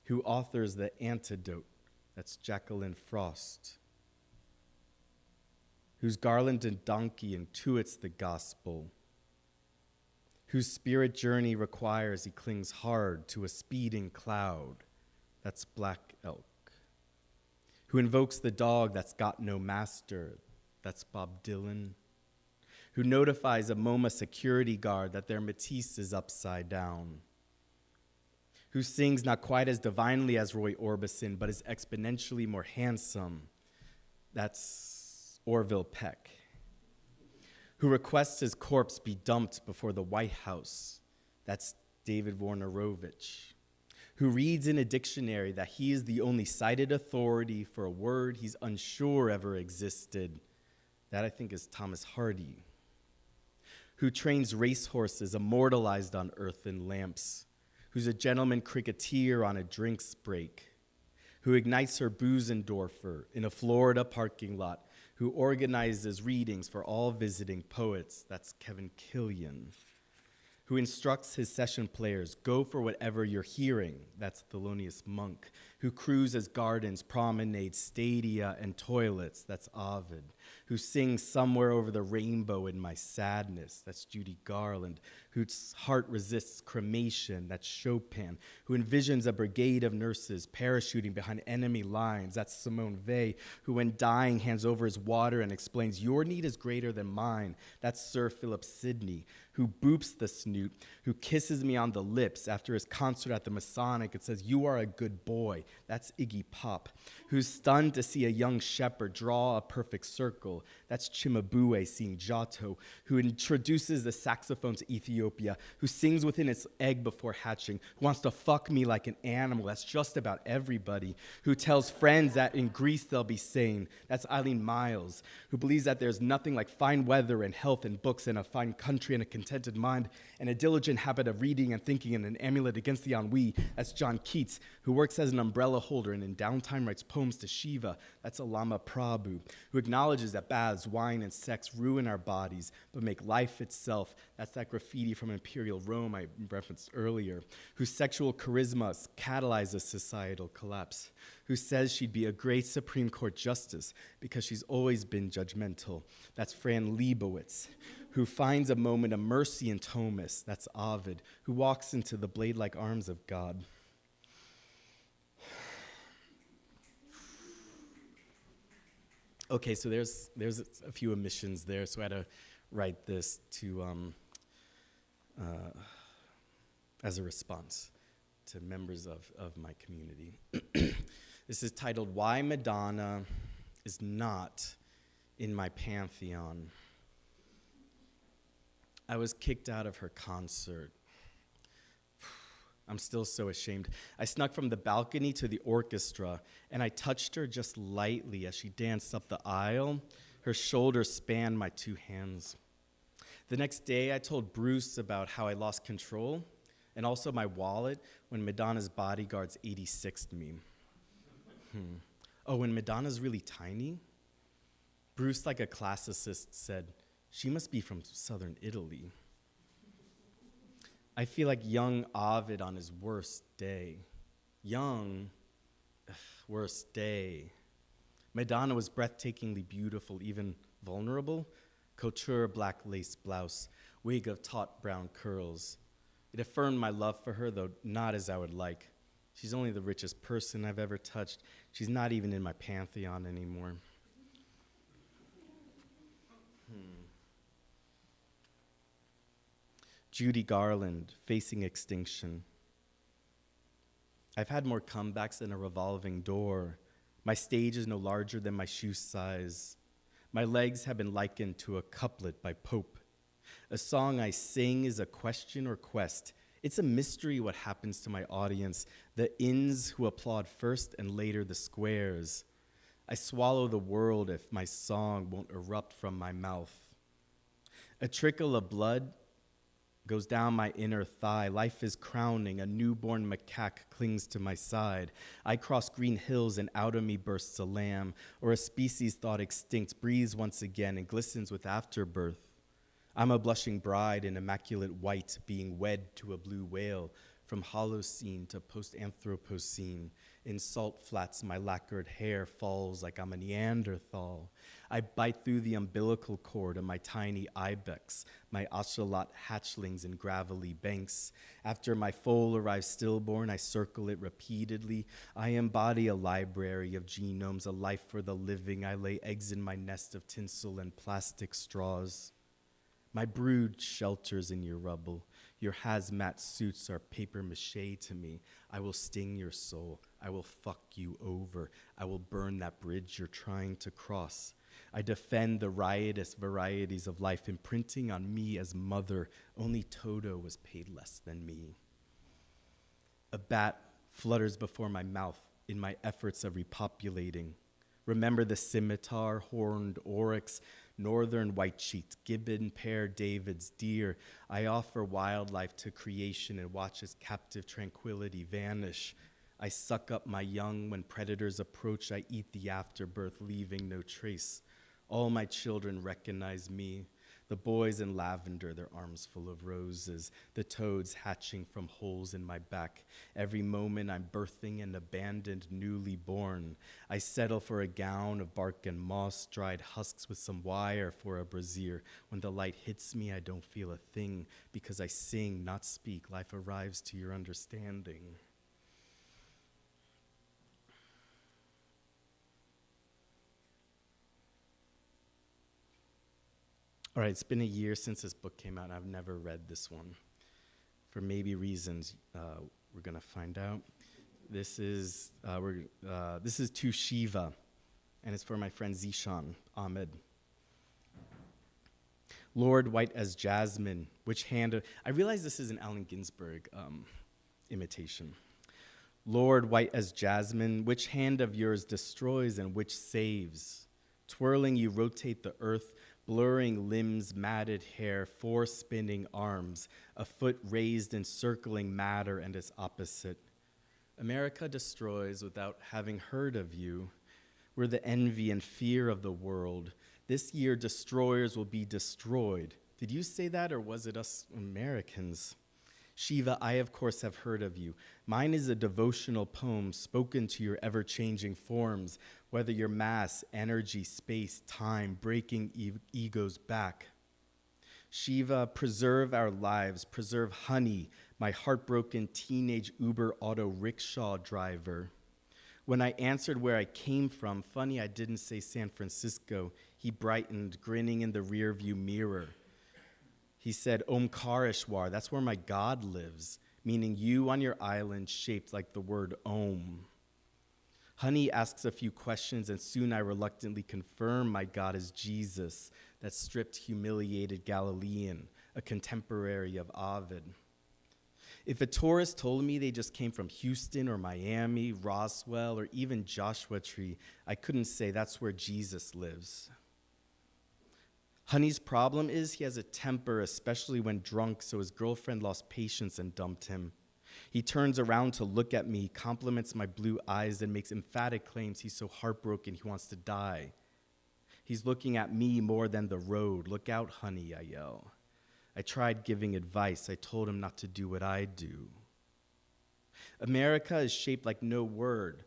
[SPEAKER 3] who authors The Antidote. That's Jacqueline Frost, whose garland and donkey intuits the gospel, whose spirit journey requires he clings hard to a speeding cloud. That's Black Elk, who invokes the dog that's got no master. That's Bob Dylan, who notifies a MoMA security guard that their Matisse is upside down, who sings not quite as divinely as Roy Orbison, but is exponentially more handsome. That's Orville Peck, who requests his corpse be dumped before the White House. That's David Wojnarowicz, who reads in a dictionary that he is the only cited authority for a word he's unsure ever existed. That, I think, is Thomas Hardy, who trains racehorses immortalized on earthen lamps, who's a gentleman cricketer on a drinks break, who ignites her Busendorfer in a Florida parking lot, who organizes readings for all visiting poets. That's Kevin Killian, who instructs his session players, go for whatever you're hearing. That's Thelonious Monk, who cruises gardens, promenades, stadia, and toilets, that's Ovid, who sings somewhere over the rainbow in my sadness, that's Judy Garland, whose heart resists cremation, that's Chopin, who envisions a brigade of nurses parachuting behind enemy lines, that's Simone Weil, who when dying hands over his water and explains, your need is greater than mine, that's Sir Philip Sidney, who boops the snoot, who kisses me on the lips after his concert at the Masonic and says, you are a good boy, that's Iggy Pop, who's stunned to see a young shepherd draw a perfect circle, that's Cimabue seeing Giotto, who introduces the saxophone to Ethiopia, who sings within its egg before hatching, who wants to fuck me like an animal, that's just about everybody, who tells friends that in Greece they'll be sane, that's Eileen Miles, who believes that there's nothing like fine weather and health and books and a fine country and a contented mind and a diligent habit of reading and thinking and an amulet against the ennui, that's John Keats, who works as an umbrella holder and in downtime writes poems to Shiva, that's Alama Prabhu, who acknowledges that baths, wine, and sex ruin our bodies but make life itself, that's that graffiti from Imperial Rome I referenced earlier, whose sexual charisma catalyzes societal collapse, who says she'd be a great Supreme Court justice because she's always been judgmental, that's Fran Lebowitz, who finds a moment of mercy in Thomas, that's Ovid, who walks into the blade-like arms of God. Okay, so there's a few omissions there, so I had to write this to as a response to members of my community. This is titled, Why Madonna is Not in My Pantheon. I was kicked out of her concert. I'm still so ashamed. I snuck from the balcony to the orchestra, and I touched her just lightly as she danced up the aisle. Her shoulders spanned my two hands. The next day, I told Bruce about how I lost control, and also my wallet, when Madonna's bodyguards 86'd me. Oh, when Madonna's really tiny? Bruce, like a classicist, said, she must be from southern Italy. I feel like young Ovid on his worst day. Young, worst day. Madonna was breathtakingly beautiful, even vulnerable. Couture black lace blouse, wig of taut brown curls. It affirmed my love for her, though not as I would like. She's only the richest person I've ever touched. She's not even in my pantheon anymore. Judy Garland, Facing Extinction. I've had more comebacks than a revolving door. My stage is no larger than my shoe size. My legs have been likened to a couplet by Pope. A song I sing is a question or quest. It's a mystery what happens to my audience, the ins who applaud first and later the squares. I swallow the world if my song won't erupt from my mouth. A trickle of blood goes down my inner thigh. Life is crowning. A newborn macaque clings to my side. I cross green hills and out of me bursts a lamb, or a species thought extinct breathes once again and glistens with afterbirth. I'm a blushing bride in immaculate white being wed to a blue whale from Holocene to post-Anthropocene. In salt flats, my lacquered hair falls like I'm a Neanderthal. I bite through the umbilical cord of my tiny ibex, my ocelot hatchlings in gravelly banks. After my foal arrives stillborn, I circle it repeatedly. I embody a library of genomes, a life for the living. I lay eggs in my nest of tinsel and plastic straws. My brood shelters in your rubble. Your hazmat suits are paper mache to me. I will sting your soul. I will fuck you over. I will burn that bridge you're trying to cross. I defend the riotous varieties of life imprinting on me as mother. Only Toto was paid less than me. A bat flutters before my mouth in my efforts of repopulating. Remember the scimitar, horned oryx, northern white-cheeked gibbon, pear, David's deer. I offer wildlife to creation and watch its captive tranquility vanish. I suck up my young. When predators approach, I eat the afterbirth, leaving no trace. All my children recognize me. The boys in lavender, their arms full of roses, the toads hatching from holes in my back. Every moment I'm birthing an abandoned newly born. I settle for a gown of bark and moss, dried husks with some wire for a brassiere. When the light hits me, I don't feel a thing, because I sing, not speak. Life arrives to your understanding. All right, it's been a year since this book came out, and I've never read this one. For maybe reasons we're gonna find out. This is To Shiva, and it's for my friend Zishan Ahmed. Lord, white as jasmine, which hand I realize this is an Allen Ginsberg imitation. Lord, white as jasmine, which hand of yours destroys and which saves? Twirling, you rotate the earth, blurring limbs, matted hair, four spinning arms, a foot raised encircling matter and its opposite. America destroys without having heard of you. We're the envy and fear of the world. This year, destroyers will be destroyed. Did you say that, or was it us Americans? Shiva, I of course have heard of you. Mine is a devotional poem spoken to your ever-changing forms, whether your mass, energy, space, time, breaking egos back. Shiva, preserve our lives, preserve honey, my heartbroken teenage Uber auto rickshaw driver. When I answered where I came from, funny I didn't say San Francisco, he brightened, grinning in the rearview mirror. He said, Omkareshwar, that's where my God lives, meaning you on your island shaped like the word Om. Honey asks a few questions, and soon I reluctantly confirm my God is Jesus, that stripped, humiliated Galilean, a contemporary of Ovid. If a tourist told me they just came from Houston or Miami, Roswell, or even Joshua Tree, I couldn't say that's where Jesus lives. Honey's problem is he has a temper, especially when drunk, so his girlfriend lost patience and dumped him. He turns around to look at me, compliments my blue eyes, and makes emphatic claims he's so heartbroken he wants to die. He's looking at me more than the road. Look out, honey, I yell. I tried giving advice. I told him not to do what I do. America is shaped like no word,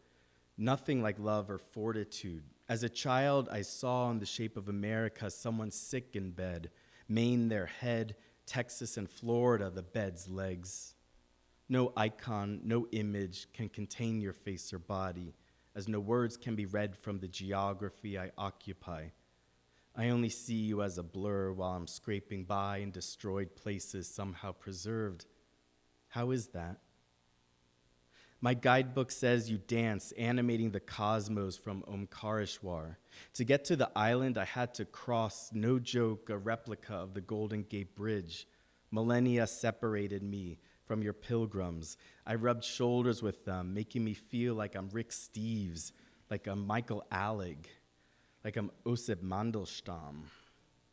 [SPEAKER 3] nothing like love or fortitude. As a child, I saw in the shape of America someone sick in bed, Maine their head, Texas and Florida the bed's legs. No icon, no image can contain your face or body, as no words can be read from the geography I occupy. I only see you as a blur while I'm scraping by in destroyed places somehow preserved. How is that? My guidebook says you dance, animating the cosmos from Omkareshwar. To get to the island, I had to cross, no joke, a replica of the Golden Gate Bridge. Millennia separated me from your pilgrims. I rubbed shoulders with them, making me feel like I'm Rick Steves, like I'm Michael Allig, like I'm Osip Mandelstam.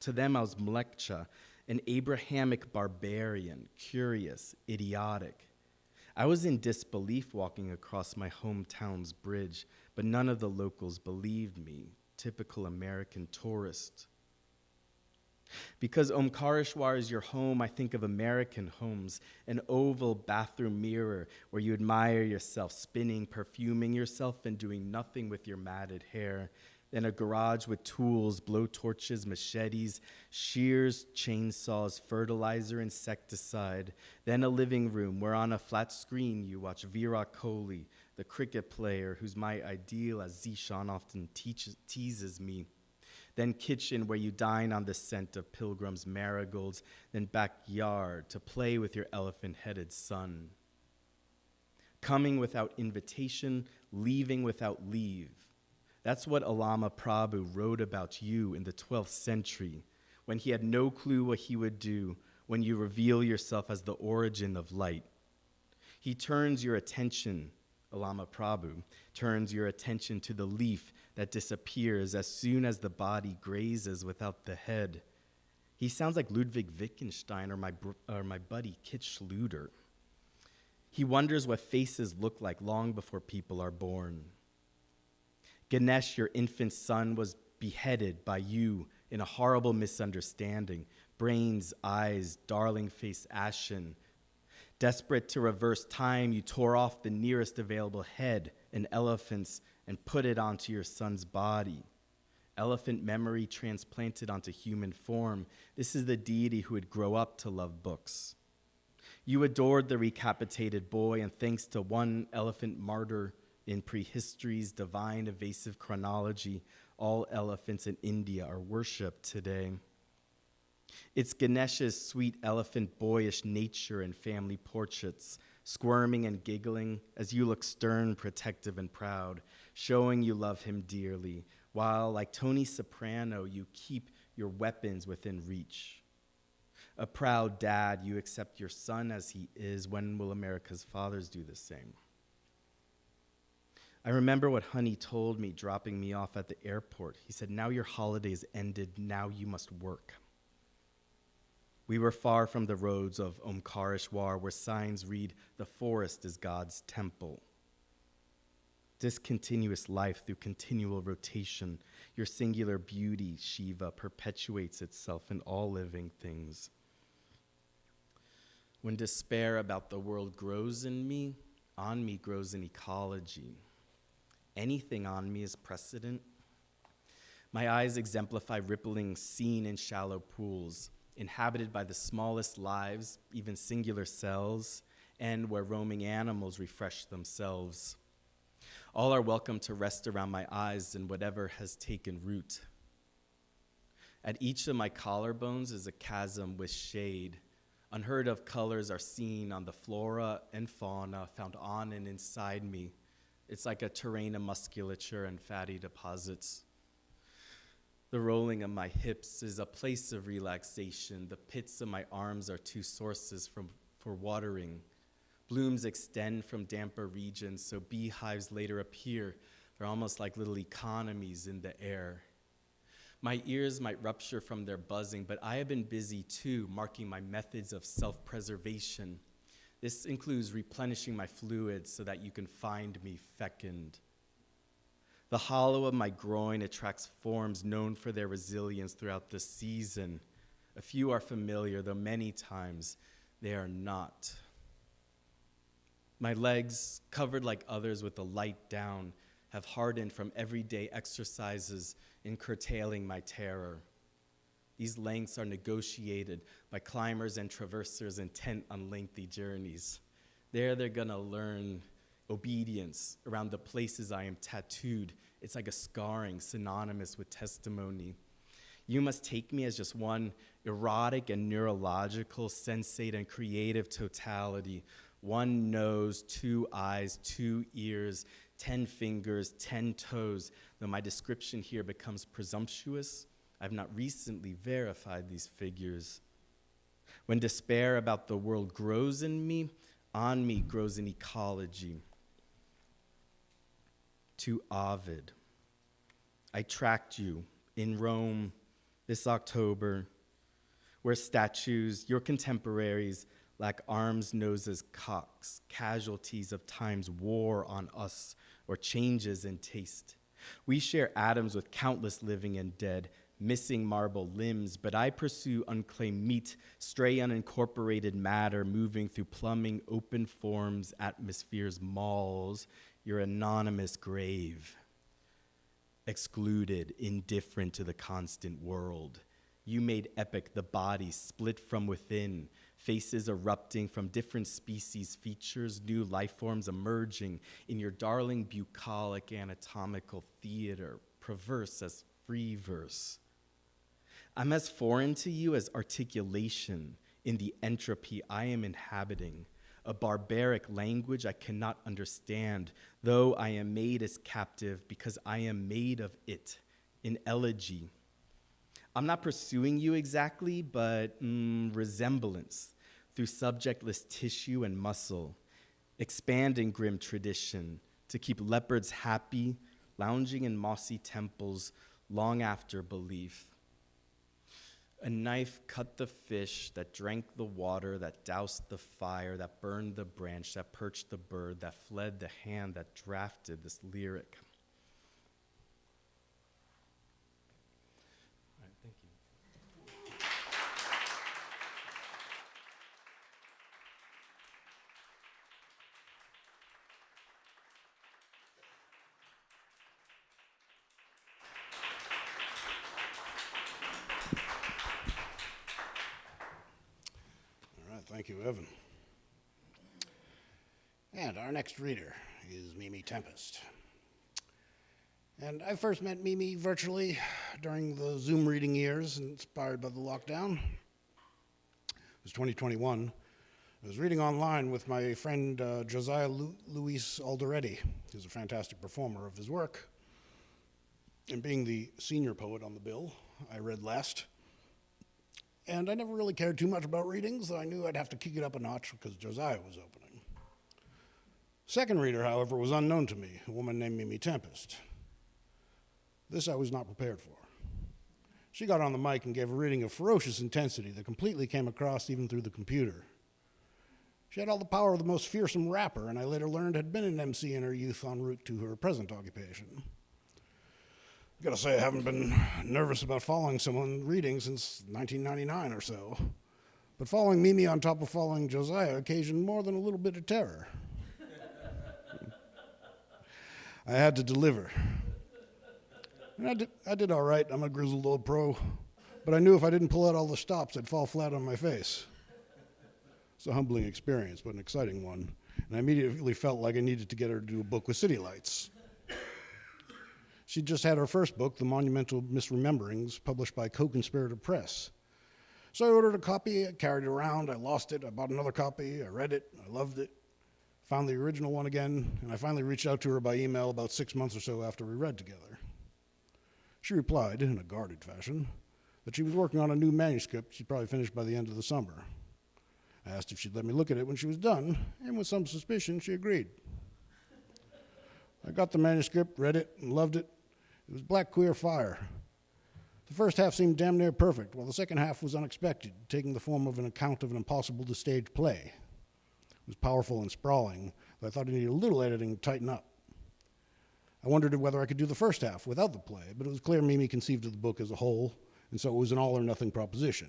[SPEAKER 3] To them, I was Mlekcha, an Abrahamic barbarian, curious, idiotic. I was in disbelief walking across my hometown's bridge, but none of the locals believed me, typical American tourist. Because Omkareshwar is your home, I think of American homes, an oval bathroom mirror where you admire yourself spinning, perfuming yourself, and doing nothing with your matted hair. Then a garage with tools, blowtorches, machetes, shears, chainsaws, fertilizer, insecticide. Then a living room where on a flat screen you watch Virat Kohli, the cricket player who's my ideal, as Zishan often teases me. Then kitchen where you dine on the scent of pilgrims' marigolds. Then backyard to play with your elephant-headed son. Coming without invitation, leaving without leave. That's what Allama Prabhu wrote about you in the 12th century, when he had no clue what he would do when you reveal yourself as the origin of light. He turns your attention, Allama Prabhu, turns your attention to the leaf that disappears as soon as the body grazes without the head. He sounds like Ludwig Wittgenstein or my buddy Kit Schluter. He wonders what faces look like long before people are born. Ganesh, your infant son, was beheaded by you in a horrible misunderstanding. Brains, eyes, darling face ashen. Desperate to reverse time, you tore off the nearest available head, an elephant's, and put it onto your son's body. Elephant memory transplanted onto human form. This is the deity who would grow up to love books. You adored the recapitated boy, and thanks to one elephant martyr in prehistory's divine evasive chronology, all elephants in India are worshipped today. It's Ganesh's sweet elephant boyish nature in family portraits, squirming and giggling as you look stern, protective, and proud, showing you love him dearly, while, like Tony Soprano, you keep your weapons within reach. A proud dad, you accept your son as he is. When will America's fathers do the same? I remember what Honey told me dropping me off at the airport. He said, "Now your holiday's ended, now you must work." We were far from the roads of Omkareshwar, where signs read, "The forest is God's temple." Discontinuous life through continual rotation. Your singular beauty, Shiva, perpetuates itself in all living things. When despair about the world grows in me, on me grows an ecology. Anything on me is precedent. My eyes exemplify rippling seen in shallow pools, inhabited by the smallest lives, even singular cells, and where roaming animals refresh themselves. All are welcome to rest around my eyes in whatever has taken root. At each of my collarbones is a chasm with shade. Unheard of colors are seen on the flora and fauna found on and inside me. It's like a terrain of musculature and fatty deposits. The rolling of my hips is a place of relaxation. The pits of my arms are two sources for watering. Blooms extend from damper regions, so beehives later appear. They're almost like little economies in the air. My ears might rupture from their buzzing, but I have been busy too, marking my methods of self-preservation. This includes replenishing my fluids so that you can find me fecund. The hollow of my groin attracts forms known for their resilience throughout the season. A few are familiar, though many times they are not. My legs, covered like others with the light down, have hardened from everyday exercises in curtailing my terror. These lengths are negotiated by climbers and traversers intent on lengthy journeys. There they're gonna learn obedience around the places I am tattooed. It's like a scarring synonymous with testimony. You must take me as just one erotic and neurological, sensate and creative totality. One nose, 2 eyes, 2 ears, 10 fingers, 10 toes. Though my description here becomes presumptuous, I've not recently verified these figures. When despair about the world grows in me, on me grows an ecology. To Ovid. I tracked you in Rome this October, where statues, your contemporaries, lack arms, noses, cocks, casualties of time's war on us, or changes in taste. We share atoms with countless living and dead, missing marble limbs, but I pursue unclaimed meat, stray unincorporated matter moving through plumbing open forms, atmospheres, malls, your anonymous grave. Excluded, indifferent to the constant world. You made epic the body split from within, faces erupting from different species, features, new life forms emerging in your darling bucolic anatomical theater, perverse as free verse. I'm as foreign to you as articulation in the entropy I am inhabiting, a barbaric language I cannot understand, though I am made as captive because I am made of it, in elegy. I'm not pursuing you exactly, but resemblance through subjectless tissue and muscle, expanding grim tradition to keep leopards happy, lounging in mossy temples long after belief. A knife cut the fish that drank the water, that doused the fire, that burned the branch, that perched the bird, that fled the hand that drafted this lyric. All right, thank you.
[SPEAKER 2] Evan. And our next reader is Mimi Tempest. And I first met Mimi virtually during the Zoom reading years inspired by the lockdown. It was 2021. I was reading online with my friend Josiah Luis Alderetti, who's a fantastic performer of his work. And being the senior poet on the bill, I read last. And I never really cared too much about readings, though I knew I'd have to kick it up a notch because Josiah was opening. Second reader, however, was unknown to me, a woman named Mimi Tempest. This I was not prepared for. She got on the mic and gave a reading of ferocious intensity that completely came across even through the computer. She had all the power of the most fearsome rapper, and I later learned had been an MC in her youth en route to her present occupation. I gotta say, I haven't been nervous about following someone reading since 1999 or so. But following Mimi on top of following Josiah occasioned more than a little bit of terror. I had to deliver. And I did all right. I'm a grizzled old pro. But I knew if I didn't pull out all the stops, I'd fall flat on my face. It's a humbling experience, but an exciting one. And I immediately felt like I needed to get her to do a book with city lights. She just had her first book, The Monumental Misrememberings, published by Co-Conspirator Press. So I ordered a copy, I carried it around, I lost it, I bought another copy, I read it, I loved it, found the original one again, and I finally reached out to her by email about 6 months or so after we read together. She replied, in a guarded fashion, that she was working on a new manuscript she'd probably finish by the end of the summer. I asked if she'd let me look at it when she was done, and with some suspicion, she agreed. I got the manuscript, read it, and loved it. It was black queer fire. The first half seemed damn near perfect, while the second half was unexpected, taking the form of an account of an impossible-to-stage play. It was powerful and sprawling, but I thought it needed a little editing to tighten up. I wondered whether I could do the first half without the play, but it was clear Mimi conceived of the book as a whole, and so it was an all-or-nothing proposition.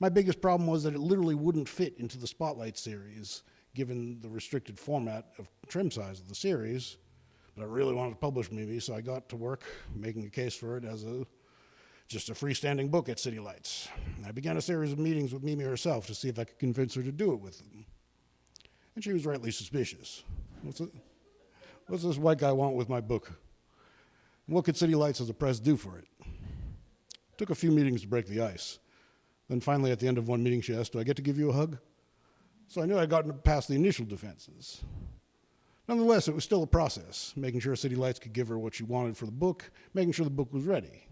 [SPEAKER 2] My biggest problem was that it literally wouldn't fit into the Spotlight series, given the restricted format of trim size of the series. But I really wanted to publish Mimi, so I got to work making a case for it as just a freestanding book at City Lights. I began a series of meetings with Mimi herself to see if I could convince her to do it with them. And she was rightly suspicious. What's this white guy want with my book? And what could City Lights as a press do for it? It took a few meetings to break the ice. Then finally, at the end of one meeting, she asked, "Do I get to give you a hug?" So I knew I'd gotten past the initial defenses. Nonetheless, it was still a process, making sure City Lights could give her what she wanted for the book, making sure the book was ready.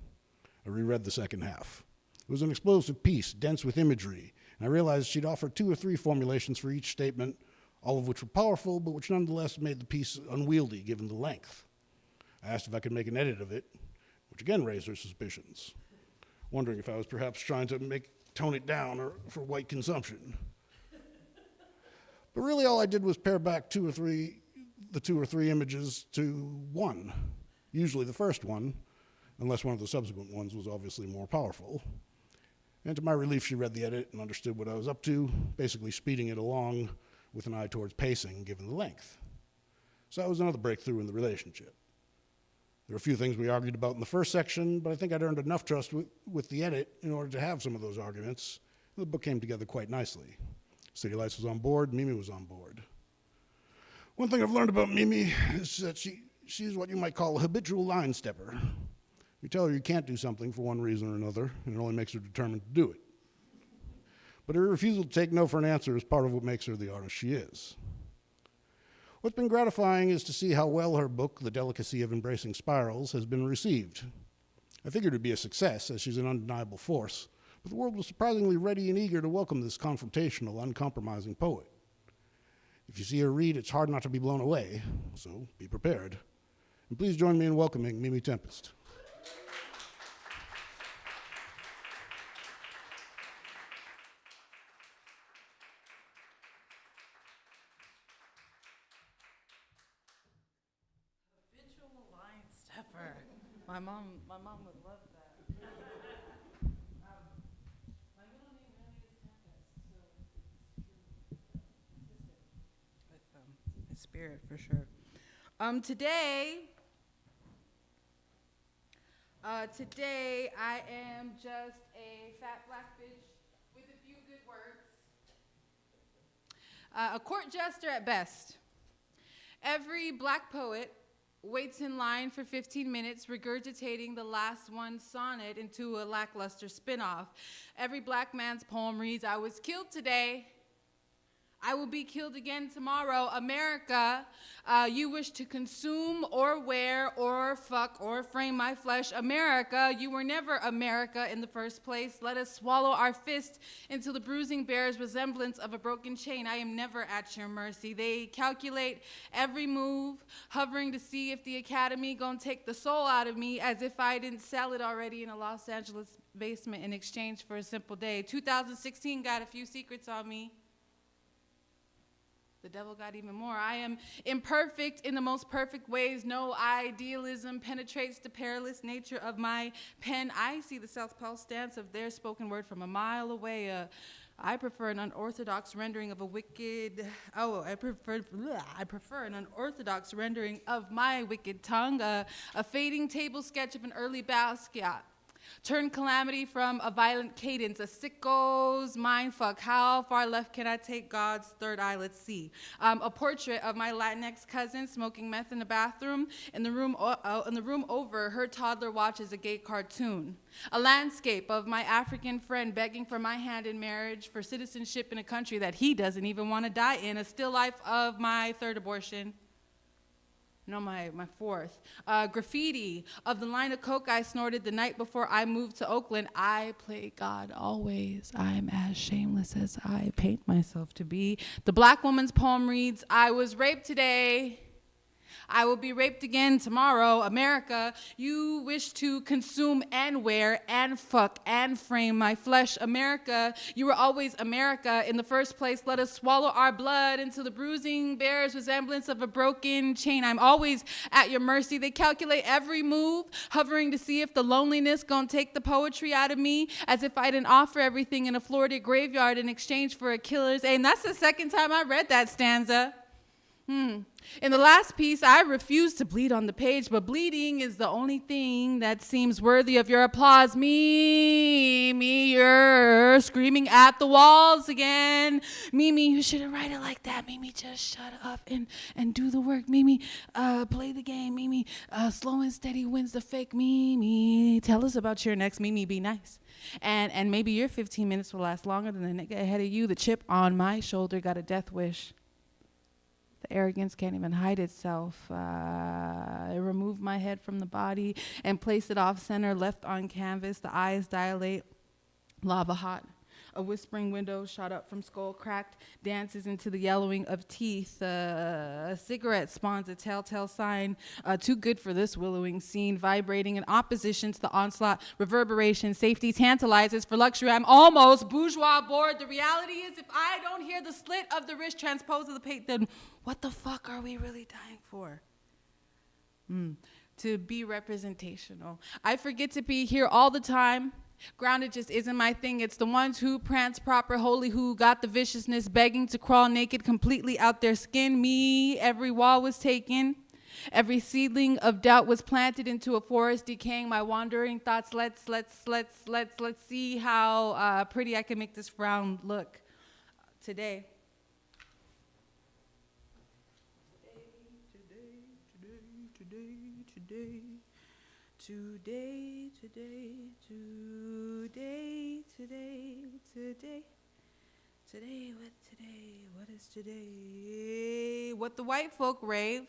[SPEAKER 2] I reread the second half. It was an explosive piece, dense with imagery, and I realized she'd offered 2 or 3 formulations for each statement, all of which were powerful, but which nonetheless made the piece unwieldy given the length. I asked if I could make an edit of it, which again raised her suspicions, wondering if I was perhaps trying to tone it down for white consumption. But really all I did was pare back the 2 or 3 images to one, usually the first one, unless one of the subsequent ones was obviously more powerful. And to my relief, she read the edit and understood what I was up to, basically speeding it along with an eye towards pacing, given the length. So that was another breakthrough in the relationship. There were a few things we argued about in the first section, but I think I'd earned enough trust with the edit in order to have some of those arguments. The book came together quite nicely. City Lights was on board, Mimi was on board. One thing I've learned about Mimi is that she's what you might call a habitual line stepper. You tell her you can't do something for one reason or another, and it only makes her determined to do it. But her refusal to take no for an answer is part of what makes her the artist she is. What's been gratifying is to see how well her book, The Delicacy of Embracing Spirals, has been received. I figured it would be a success, as she's an undeniable force, but the world was surprisingly ready and eager to welcome this confrontational, uncompromising poet. If you see her read, it's hard not to be blown away, so be prepared. And please join me in welcoming Mimi Tempest.
[SPEAKER 4] Habitual line stepper. My mom would love that. My middle name really is Tempest, so it's consistent with my spirit for sure. Today I am just a fat black bitch with a few good words. A court jester at best. Every black poet waits in line for 15 minutes, regurgitating the last one sonnet into a lackluster spin-off. Every black man's poem reads, I was killed today. I will be killed again tomorrow. America, you wish to consume or wear or fuck or frame my flesh. America, you were never America in the first place. Let us swallow our fist until the bruising bears resemblance of a broken chain. I am never at your mercy. They calculate every move, hovering to see if the Academy gonna take the soul out of me, as if I didn't sell it already in a Los Angeles basement in exchange for a simple day. 2016 got a few secrets on me. The devil got even more. I am imperfect in the most perfect ways. No idealism penetrates the perilous nature of my pen. I see the southpaw stance of their spoken word from a mile away. I prefer an unorthodox rendering of a wicked. I prefer an unorthodox rendering of my wicked tongue. A fading table sketch of an early Basquiat. Turn calamity from a violent cadence, a sicko's mindfuck. How far left can I take God's third eye? Let's see. A portrait of my Latinx cousin smoking meth in the bathroom. In the room over, her toddler watches a gay cartoon. A landscape of my African friend begging for my hand in marriage for citizenship in a country that he doesn't even want to die in. A still life of my third abortion. No, my fourth. Graffiti of the line of coke I snorted the night before I moved to Oakland. I play God always. I'm as shameless as I paint myself to be. The black woman's poem reads, I was raped today. I will be raped again tomorrow. America, you wish to consume and wear and fuck and frame my flesh. America, you were always America in the first place. Let us swallow our blood until the bruising bears resemblance of a broken chain. I'm always at your mercy. They calculate every move, hovering to see if the loneliness gonna take the poetry out of me, as if I didn't offer everything in a Florida graveyard in exchange for a killer's aim. That's the second time I read that stanza. In the last piece, I refuse to bleed on the page, but bleeding is the only thing that seems worthy of your applause. Me, you're screaming at the walls again. Mimi, you shouldn't write it like that. Mimi, just shut up and do the work. Mimi, play the game. Mimi, slow and steady wins the fake. Mimi, tell us about your next. Mimi, be nice. And maybe your 15 minutes will last longer than the nigga ahead of you. The chip on my shoulder got a death wish. The arrogance can't even hide itself. I remove my head from the body and place it off center, left on canvas. The eyes dilate, lava hot. A whispering window shot up from skull cracked, dances into the yellowing of teeth. A cigarette spawns a telltale sign, too good for this willowing scene, vibrating in opposition to the onslaught, reverberation, safety tantalizes for luxury. I'm almost bourgeois bored. The reality is, if I don't hear the slit of the wrist transpose of the pate, then what the fuck are we really dying for? To be representational. I forget to be here all the time. Grounded just isn't my thing. It's the ones who prance proper, holy, who got the viciousness, begging to crawl naked, completely out their skin. Me, every wall was taken. Every seedling of doubt was planted into a forest, decaying my wandering thoughts. Let's see how pretty I can make this frown look today. What is today? What the white folk rave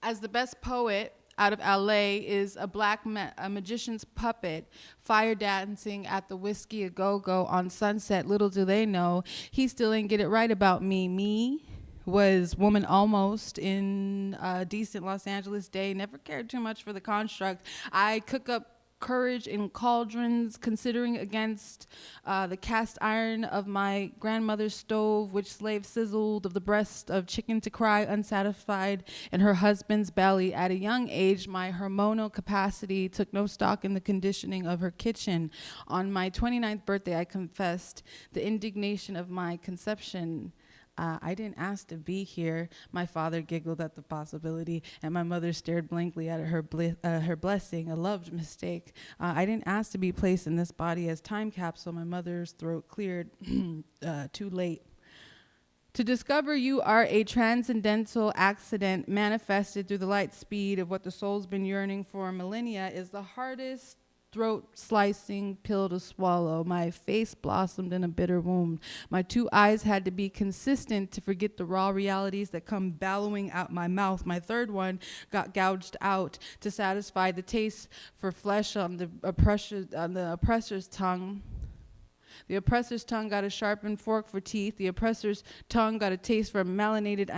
[SPEAKER 4] as the best poet out of LA is a black a magician's puppet, fire dancing at the Whiskey A Go-Go on Sunset. Little do they know, he still ain't get it right about me. Me was woman almost in a decent Los Angeles day, never cared too much for the construct. I cook up courage in cauldrons, considering against the cast iron of my grandmother's stove, which slave sizzled of the breast of chicken to cry unsatisfied in her husband's belly. At a young age, my hormonal capacity took no stock in the conditioning of her kitchen. On my 29th birthday, I confessed the indignation of my conception. I didn't ask to be here. My father giggled at the possibility, and my mother stared blankly at her blessing, a loved mistake. I didn't ask to be placed in this body as time capsule. My mother's throat cleared too late. To discover you are a transcendental accident manifested through the light speed of what the soul's been yearning for millennia is the hardest throat-slicing pill to swallow. My face blossomed in a bitter wound. My two eyes had to be consistent to forget the raw realities that come bellowing out my mouth. My third one got gouged out to satisfy the taste for flesh on the oppressor's tongue. The oppressor's tongue got a sharpened fork for teeth. The oppressor's tongue got a taste for marinated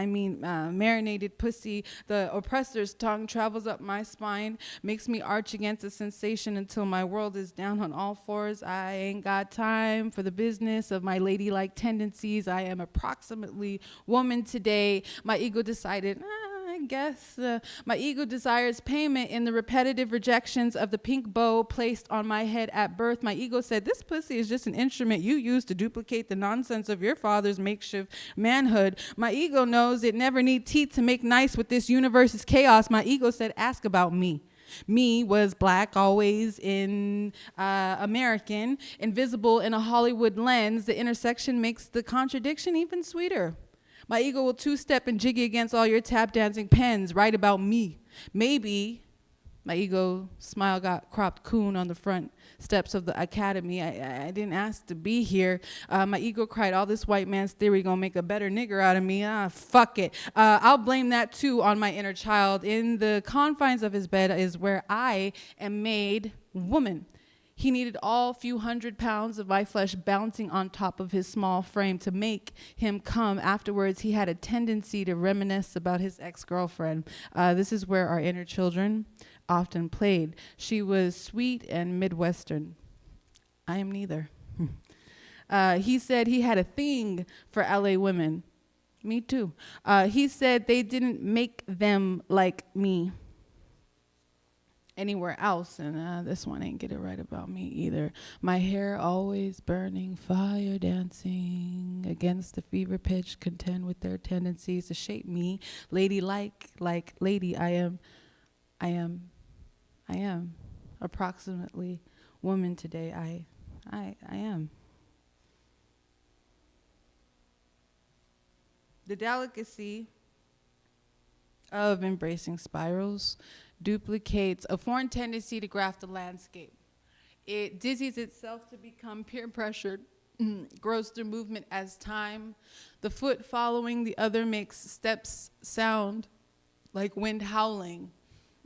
[SPEAKER 4] pussy. The oppressor's tongue travels up my spine, makes me arch against a sensation until my world is down on all fours. I ain't got time for the business of my ladylike tendencies. I am approximately woman today. My ego decided, I guess my ego desires payment in the repetitive rejections of the pink bow placed on my head at birth. My ego said, this pussy is just an instrument you use to duplicate the nonsense of your father's makeshift manhood. My ego knows it never need teeth to make nice with this universe's chaos. My ego said, ask about me. Me was black, always in American, invisible in a Hollywood lens. The intersection makes the contradiction even sweeter. My ego will two-step and jiggy against all your tap-dancing pens. Write about me. Maybe my ego smile got cropped coon on the front steps of the academy. I didn't ask to be here. My ego cried, all this white man's theory gonna make a better nigger out of me. Fuck it. I'll blame that too on my inner child. In the confines of his bed is where I am made woman. He needed all few hundred pounds of my flesh bouncing on top of his small frame to make him come. Afterwards, he had a tendency to reminisce about his ex-girlfriend. This is where our inner children often played. She was sweet and Midwestern. I am neither. He said he had a thing for LA women. Me too. He said they didn't make them like me anywhere else, and this one ain't get it right about me either. My hair always burning, fire dancing against the fever pitch, contend with their tendencies to shape me. Lady like lady, I am approximately woman today. I am. The delicacy of embracing spirals duplicates a foreign tendency to graph the landscape. It dizzies itself to become peer pressured, grows through movement as time. The foot following the other makes steps sound like wind howling.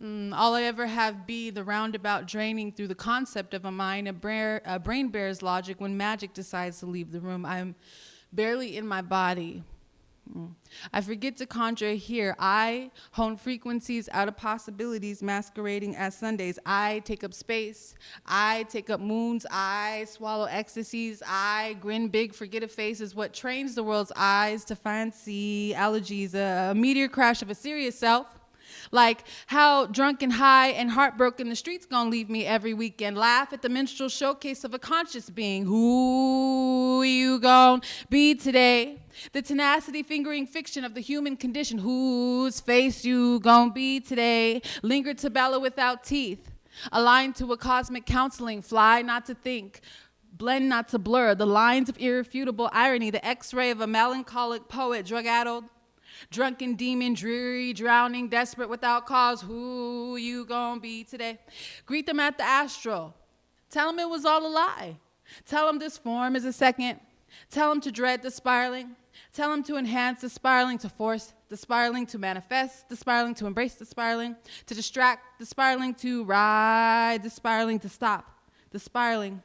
[SPEAKER 4] All I ever have be the roundabout draining through the concept of a mind. A brain bears logic when magic decides to leave the room. I'm barely in my body. I forget to conjure here. I hone frequencies out of possibilities masquerading as Sundays. I take up space. I take up moons. I swallow ecstasies. I grin big, forget a face is what trains the world's eyes to fancy allergies. A meteor crash of a serious self. Like how drunk and high and heartbroken the streets gonna leave me every weekend. Laugh at the minstrel showcase of a conscious being. Who you gonna be today? The tenacity fingering fiction of the human condition. Whose face you gonna be today? Linger to bellow without teeth. Aligned to a cosmic counseling. Fly not to think. Blend not to blur. The lines of irrefutable irony. The x-ray of a melancholic poet. Drug-addled. Drunken demon, dreary, drowning, desperate without cause. Who you gonna be today? Greet them at the astral. Tell them it was all a lie. Tell them this form is a second. Tell them to dread the spiraling. Tell them to enhance the spiraling, to force the spiraling, to manifest the spiraling, to embrace the spiraling, to distract the spiraling, to ride the spiraling, to stop the spiraling.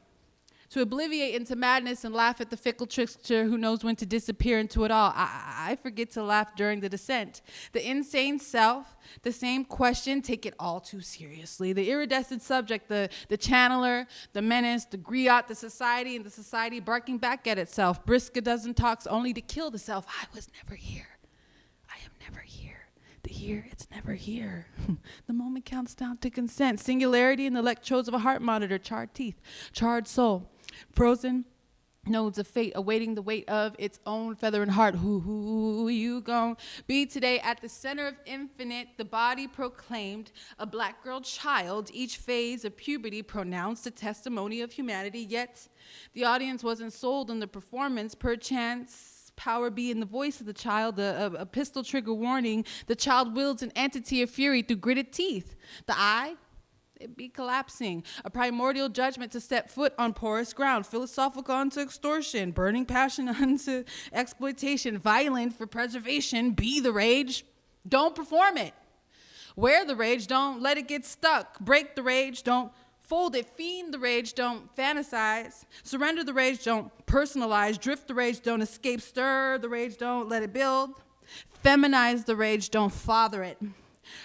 [SPEAKER 4] To obliviate into madness and laugh at the fickle trickster who knows when to disappear into it all. I forget to laugh during the descent. The insane self, the same question, take it all too seriously. The iridescent subject, the channeler, the menace, the griot, the society, and the society barking back at itself. Brisk a dozen talks only to kill the self. I was never here. I am never here. The here, it's never here. The moment counts down to consent. Singularity in the electrodes of a heart monitor. Charred teeth, charred soul. Frozen nodes of fate awaiting the weight of its own feather and heart. Who you gon' be today? At the center of infinite, the body proclaimed a black girl child. Each phase of puberty pronounced a testimony of humanity, yet the audience wasn't sold on the performance. Perchance peace. Power be in the voice of the child, a pistol trigger warning. The child wields an entity of fury through gritted teeth. The eye, it be collapsing. A primordial judgment to step foot on porous ground. Philosophical unto extortion. Burning passion unto exploitation. Violent for preservation. Be the rage. Don't perform it. Wear the rage. Don't let it get stuck. Break the rage. Don't fold it. Fiend the rage. Don't fantasize. Surrender the rage. Don't personalize. Drift the rage. Don't escape. Stir the rage. Don't let it build. Feminize the rage. Don't father it.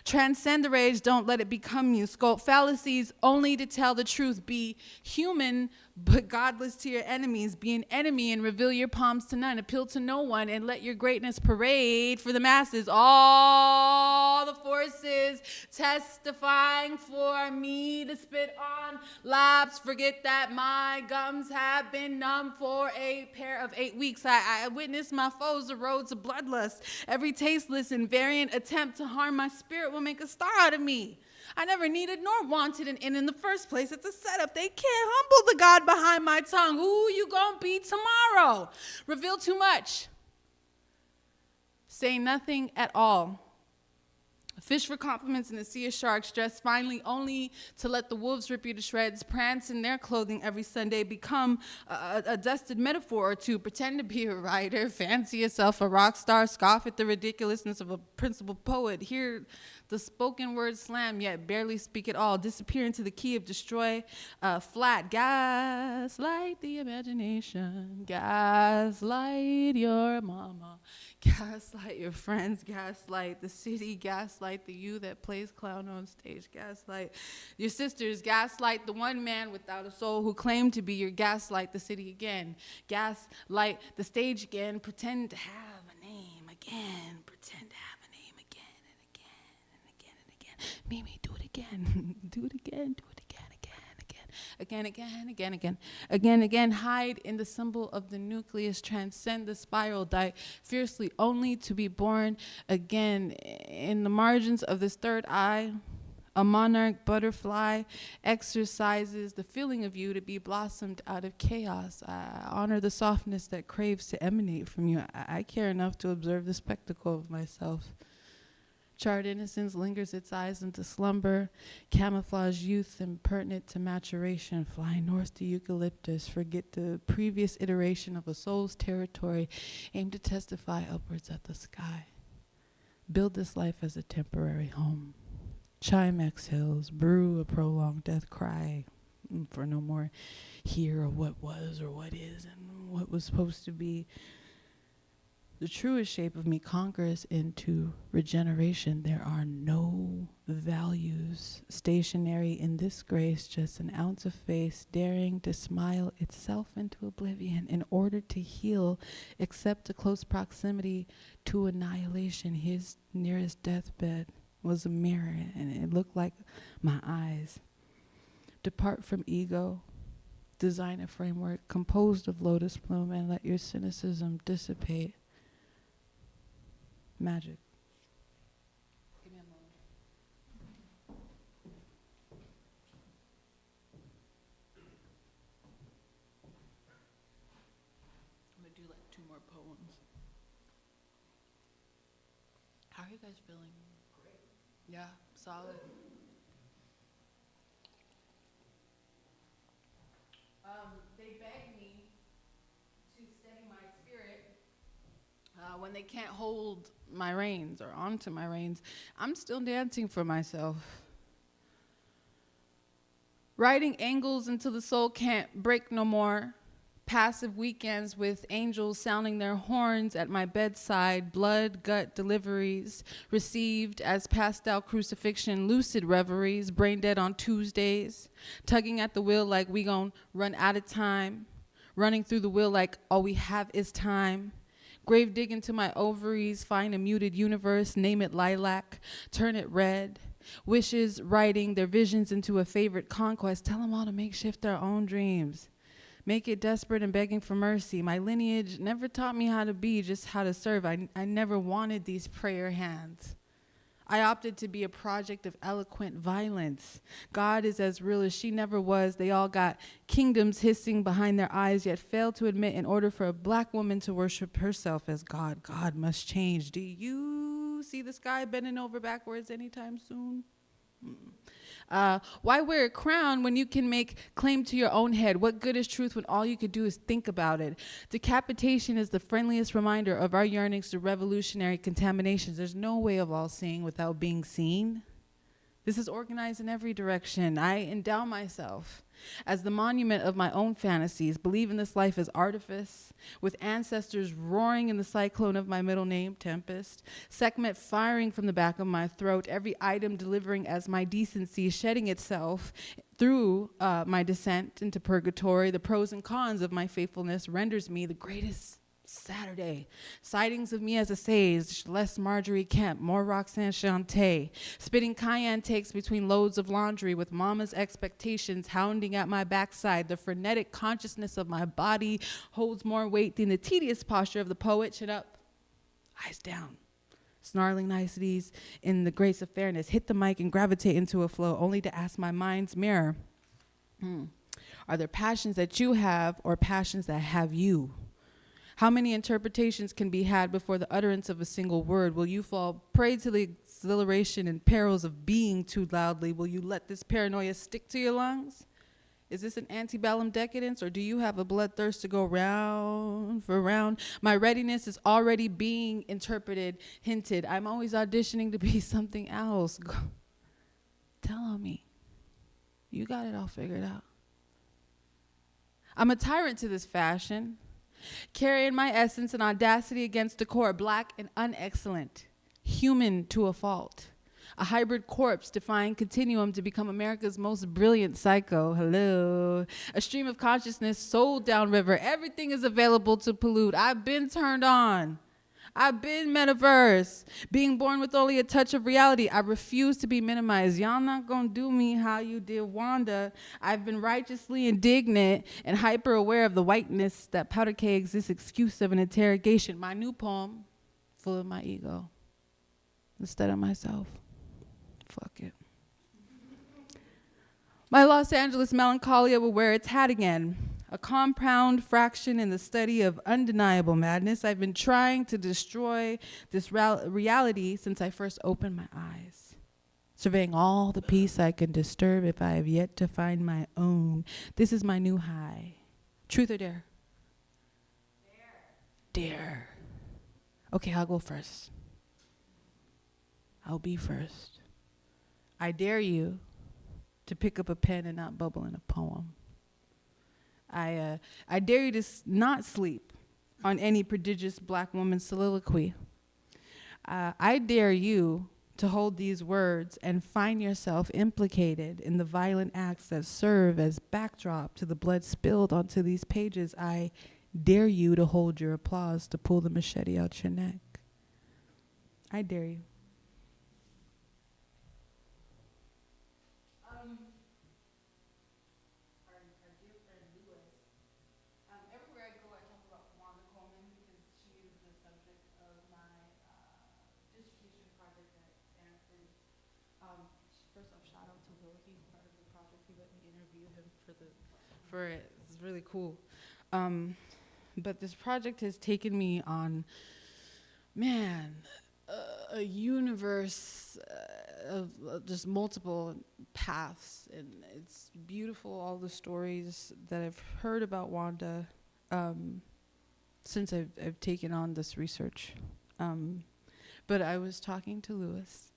[SPEAKER 4] Transcend the rage, don't let it become you. Sculpt fallacies only to tell the truth. Be human, but godless to your enemies. Be an enemy and reveal your palms to none. Appeal to no one and let your greatness parade for the masses. All the forces testifying for me to spit on laps. Forget that my gums have been numb for a pair of 8 weeks. I witnessed my foes, the roads of bloodlust. Every tasteless and variant attempt to harm my spirit will make a star out of me. I never needed nor wanted an in the first place. It's a setup. They can't humble the God behind my tongue. Who you gonna be tomorrow? Reveal too much. Say nothing at all. Fish for compliments in a sea of sharks, dressed finely only to let the wolves rip you to shreds, prance in their clothing every Sunday, become a dusted metaphor or two, pretend to be a writer, fancy yourself a rock star, scoff at the ridiculousness of a principal poet, hear the spoken word slam, yet barely speak at all, disappear into the key of destroy, flat, gaslight the imagination, gaslight your mama, gaslight your friends, gaslight the city, gaslight the you that plays clown on stage, gaslight your sisters, gaslight the one man without a soul who claimed to be your, gaslight the city again, gaslight the stage again, pretend to have a name again, pretend to have a name again and again and again and again. Mimi, do it again, do it again, do it again, again, hide in the symbol of the nucleus, transcend the spiral, die fiercely only to be born again. In the margins of this third eye, a monarch butterfly exercises the feeling of you to be blossomed out of chaos. I honor the softness that craves to emanate from you. I care enough to observe the spectacle of myself. Charred innocence lingers its eyes into slumber, camouflage youth impertinent to maturation, fly north to eucalyptus, forget the previous iteration of a soul's territory, aim to testify upwards at the sky. Build this life as a temporary home. Chime exhales, brew a prolonged death cry for no more here or what was or what is and what was supposed to be. The truest shape of me conquers into regeneration. There are no values stationary in this grace, just an ounce of face daring to smile itself into oblivion in order to heal, except a close proximity to annihilation. His nearest deathbed was a mirror, and it looked like my eyes. Depart from ego. Design a framework composed of lotus bloom and let your cynicism dissipate. Magic. Give me a moment. I'm gonna do like 2 more poems. How are you guys feeling? Great. Yeah, solid. They begged me to steady my spirit when they can't hold my reins or onto my reins. I'm still dancing for myself. Riding angles until the soul can't break no more. Passive weekends with angels sounding their horns at my bedside. Blood, gut deliveries received as pastel crucifixion. Lucid reveries, brain dead on Tuesdays. Tugging at the wheel like we gon' run out of time. Running through the wheel like all we have is time. Grave dig into my ovaries, find a muted universe, name it lilac, turn it red. Wishes writing their visions into a favorite conquest. Tell them all to makeshift their own dreams. Make it desperate and begging for mercy. My lineage never taught me how to be, just how to serve. I never wanted these prayer hands. I opted to be a project of eloquent violence. God is as real as she never was. They all got kingdoms hissing behind their eyes, yet fail to admit in order for a black woman to worship herself as God, God must change. Do you see the sky bending over backwards anytime soon? Why wear a crown when you can make claim to your own head? What good is truth when all you could do is think about it? Decapitation is the friendliest reminder of our yearnings to revolutionary contaminations. There's no way of all seeing without being seen. This is organized in every direction. I endow myself as the monument of my own fantasies, believe in this life as artifice, with ancestors roaring in the cyclone of my middle name, Tempest, Sekhmet firing from the back of my throat, every item delivering as my decency, shedding itself through my descent into purgatory. The pros and cons of my faithfulness renders me the greatest Saturday. Sightings of me as a sage, less Marjorie Kemp, more Roxanne Shante. Spitting cayenne takes between loads of laundry with mama's expectations hounding at my backside. The frenetic consciousness of my body holds more weight than the tedious posture of the poet. Chin up, eyes down. Snarling niceties in the grace of fairness. Hit the mic and gravitate into a flow only to ask my mind's mirror. Are there passions that you have or passions that have you? How many interpretations can be had before the utterance of a single word? Will you fall prey to the exhilaration and perils of being too loudly? Will you let this paranoia stick to your lungs? Is this an antebellum decadence, or do you have a bloodthirst to go round for round? My readiness is already being interpreted, hinted. I'm always auditioning to be something else. Tell on me. You got it all figured out. I'm a tyrant to this fashion, carrying my essence and audacity against decor, black and unexcellent, human to a fault. A hybrid corpse defying continuum to become America's most brilliant psycho. Hello. A stream of consciousness sold downriver. Everything is available to pollute. I've been turned on. I've been metaverse. Being born with only a touch of reality. I refuse to be minimized. Y'all not gonna do me how you did Wanda. I've been righteously indignant and hyper aware of the whiteness that powder kegs this excuse of an interrogation. My new poem, full of my ego instead of myself. Fuck it. My Los Angeles melancholia will wear its hat again. A compound fraction in the study of undeniable madness. I've been trying to destroy this reality since I first opened my eyes, surveying all the peace I can disturb if I have yet to find my own. This is my new high. Truth or dare? Dare. Okay, I'll go first. I'll be first. I dare you to pick up a pen and not bubble in a poem. I dare you to not sleep on any prodigious black woman's soliloquy. I dare you to hold these words and find yourself implicated in the violent acts that serve as backdrop to the blood spilled onto these pages. I dare you to hold your applause to pull the machete out your neck. I dare you. For it. It's really cool. But this project has taken me on, a universe of just multiple paths. And it's beautiful, all the stories that I've heard about Wanda since I've taken on this research. But I was talking to Lewis,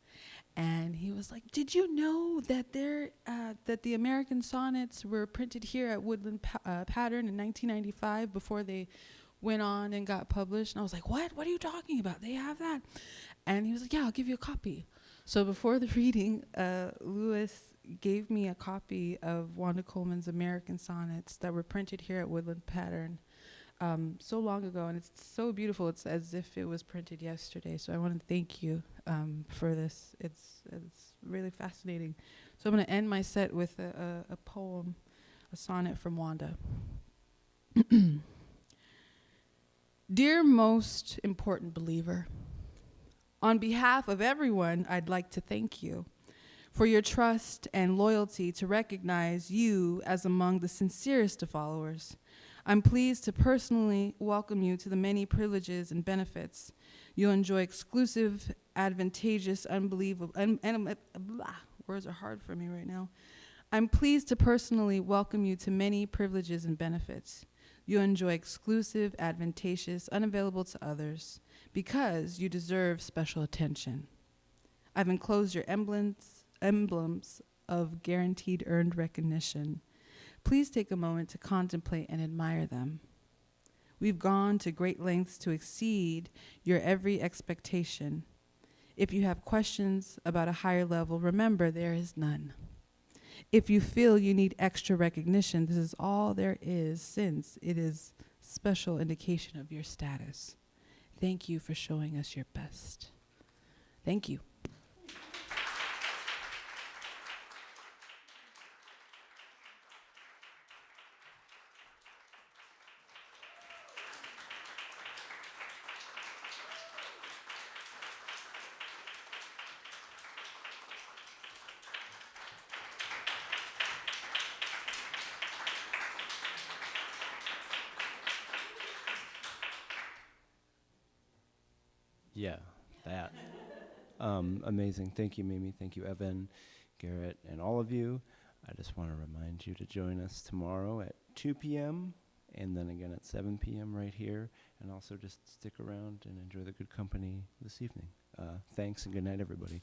[SPEAKER 4] and he was like, "Did you know that that the American sonnets were printed here at Woodland Pattern in 1995 before they went on and got published?" And I was like, "What? What are you talking about? They have that?" And he was like, "Yeah, I'll give you a copy." So before the reading, Lewis gave me a copy of Wanda Coleman's American sonnets that were printed here at Woodland Pattern so long ago, and it's so beautiful. It's as if it was printed yesterday. So I want to thank you for this. It's really fascinating. So I'm going to end my set with a poem, a sonnet from Wanda. Dear most important believer, On behalf of everyone, I'd like to thank you for your trust and loyalty to recognize you as among the sincerest of followers. I'm pleased to personally welcome you to the many privileges and benefits you'll enjoy, exclusive, advantageous, unbelievable, words are hard for me right now. I'm pleased to personally welcome you to many privileges and benefits you'll enjoy, exclusive, advantageous, unavailable to others, because you deserve special attention. I've enclosed your emblems of guaranteed earned recognition. Please take a moment to contemplate and admire them. We've gone to great lengths to exceed your every expectation. If you have questions about a higher level, remember there is none. If you feel you need extra recognition, this is all there is, since it is special indication of your status. Thank you for showing us your best. Thank you.
[SPEAKER 1] Yeah, that. Amazing. Thank you, Mimi. Thank you, Evan, Garrett, and all of you. I just want to remind you to join us tomorrow at 2 p.m. and then again at 7 p.m. right here. And also just stick around and enjoy the good company this evening. Thanks and good night, everybody.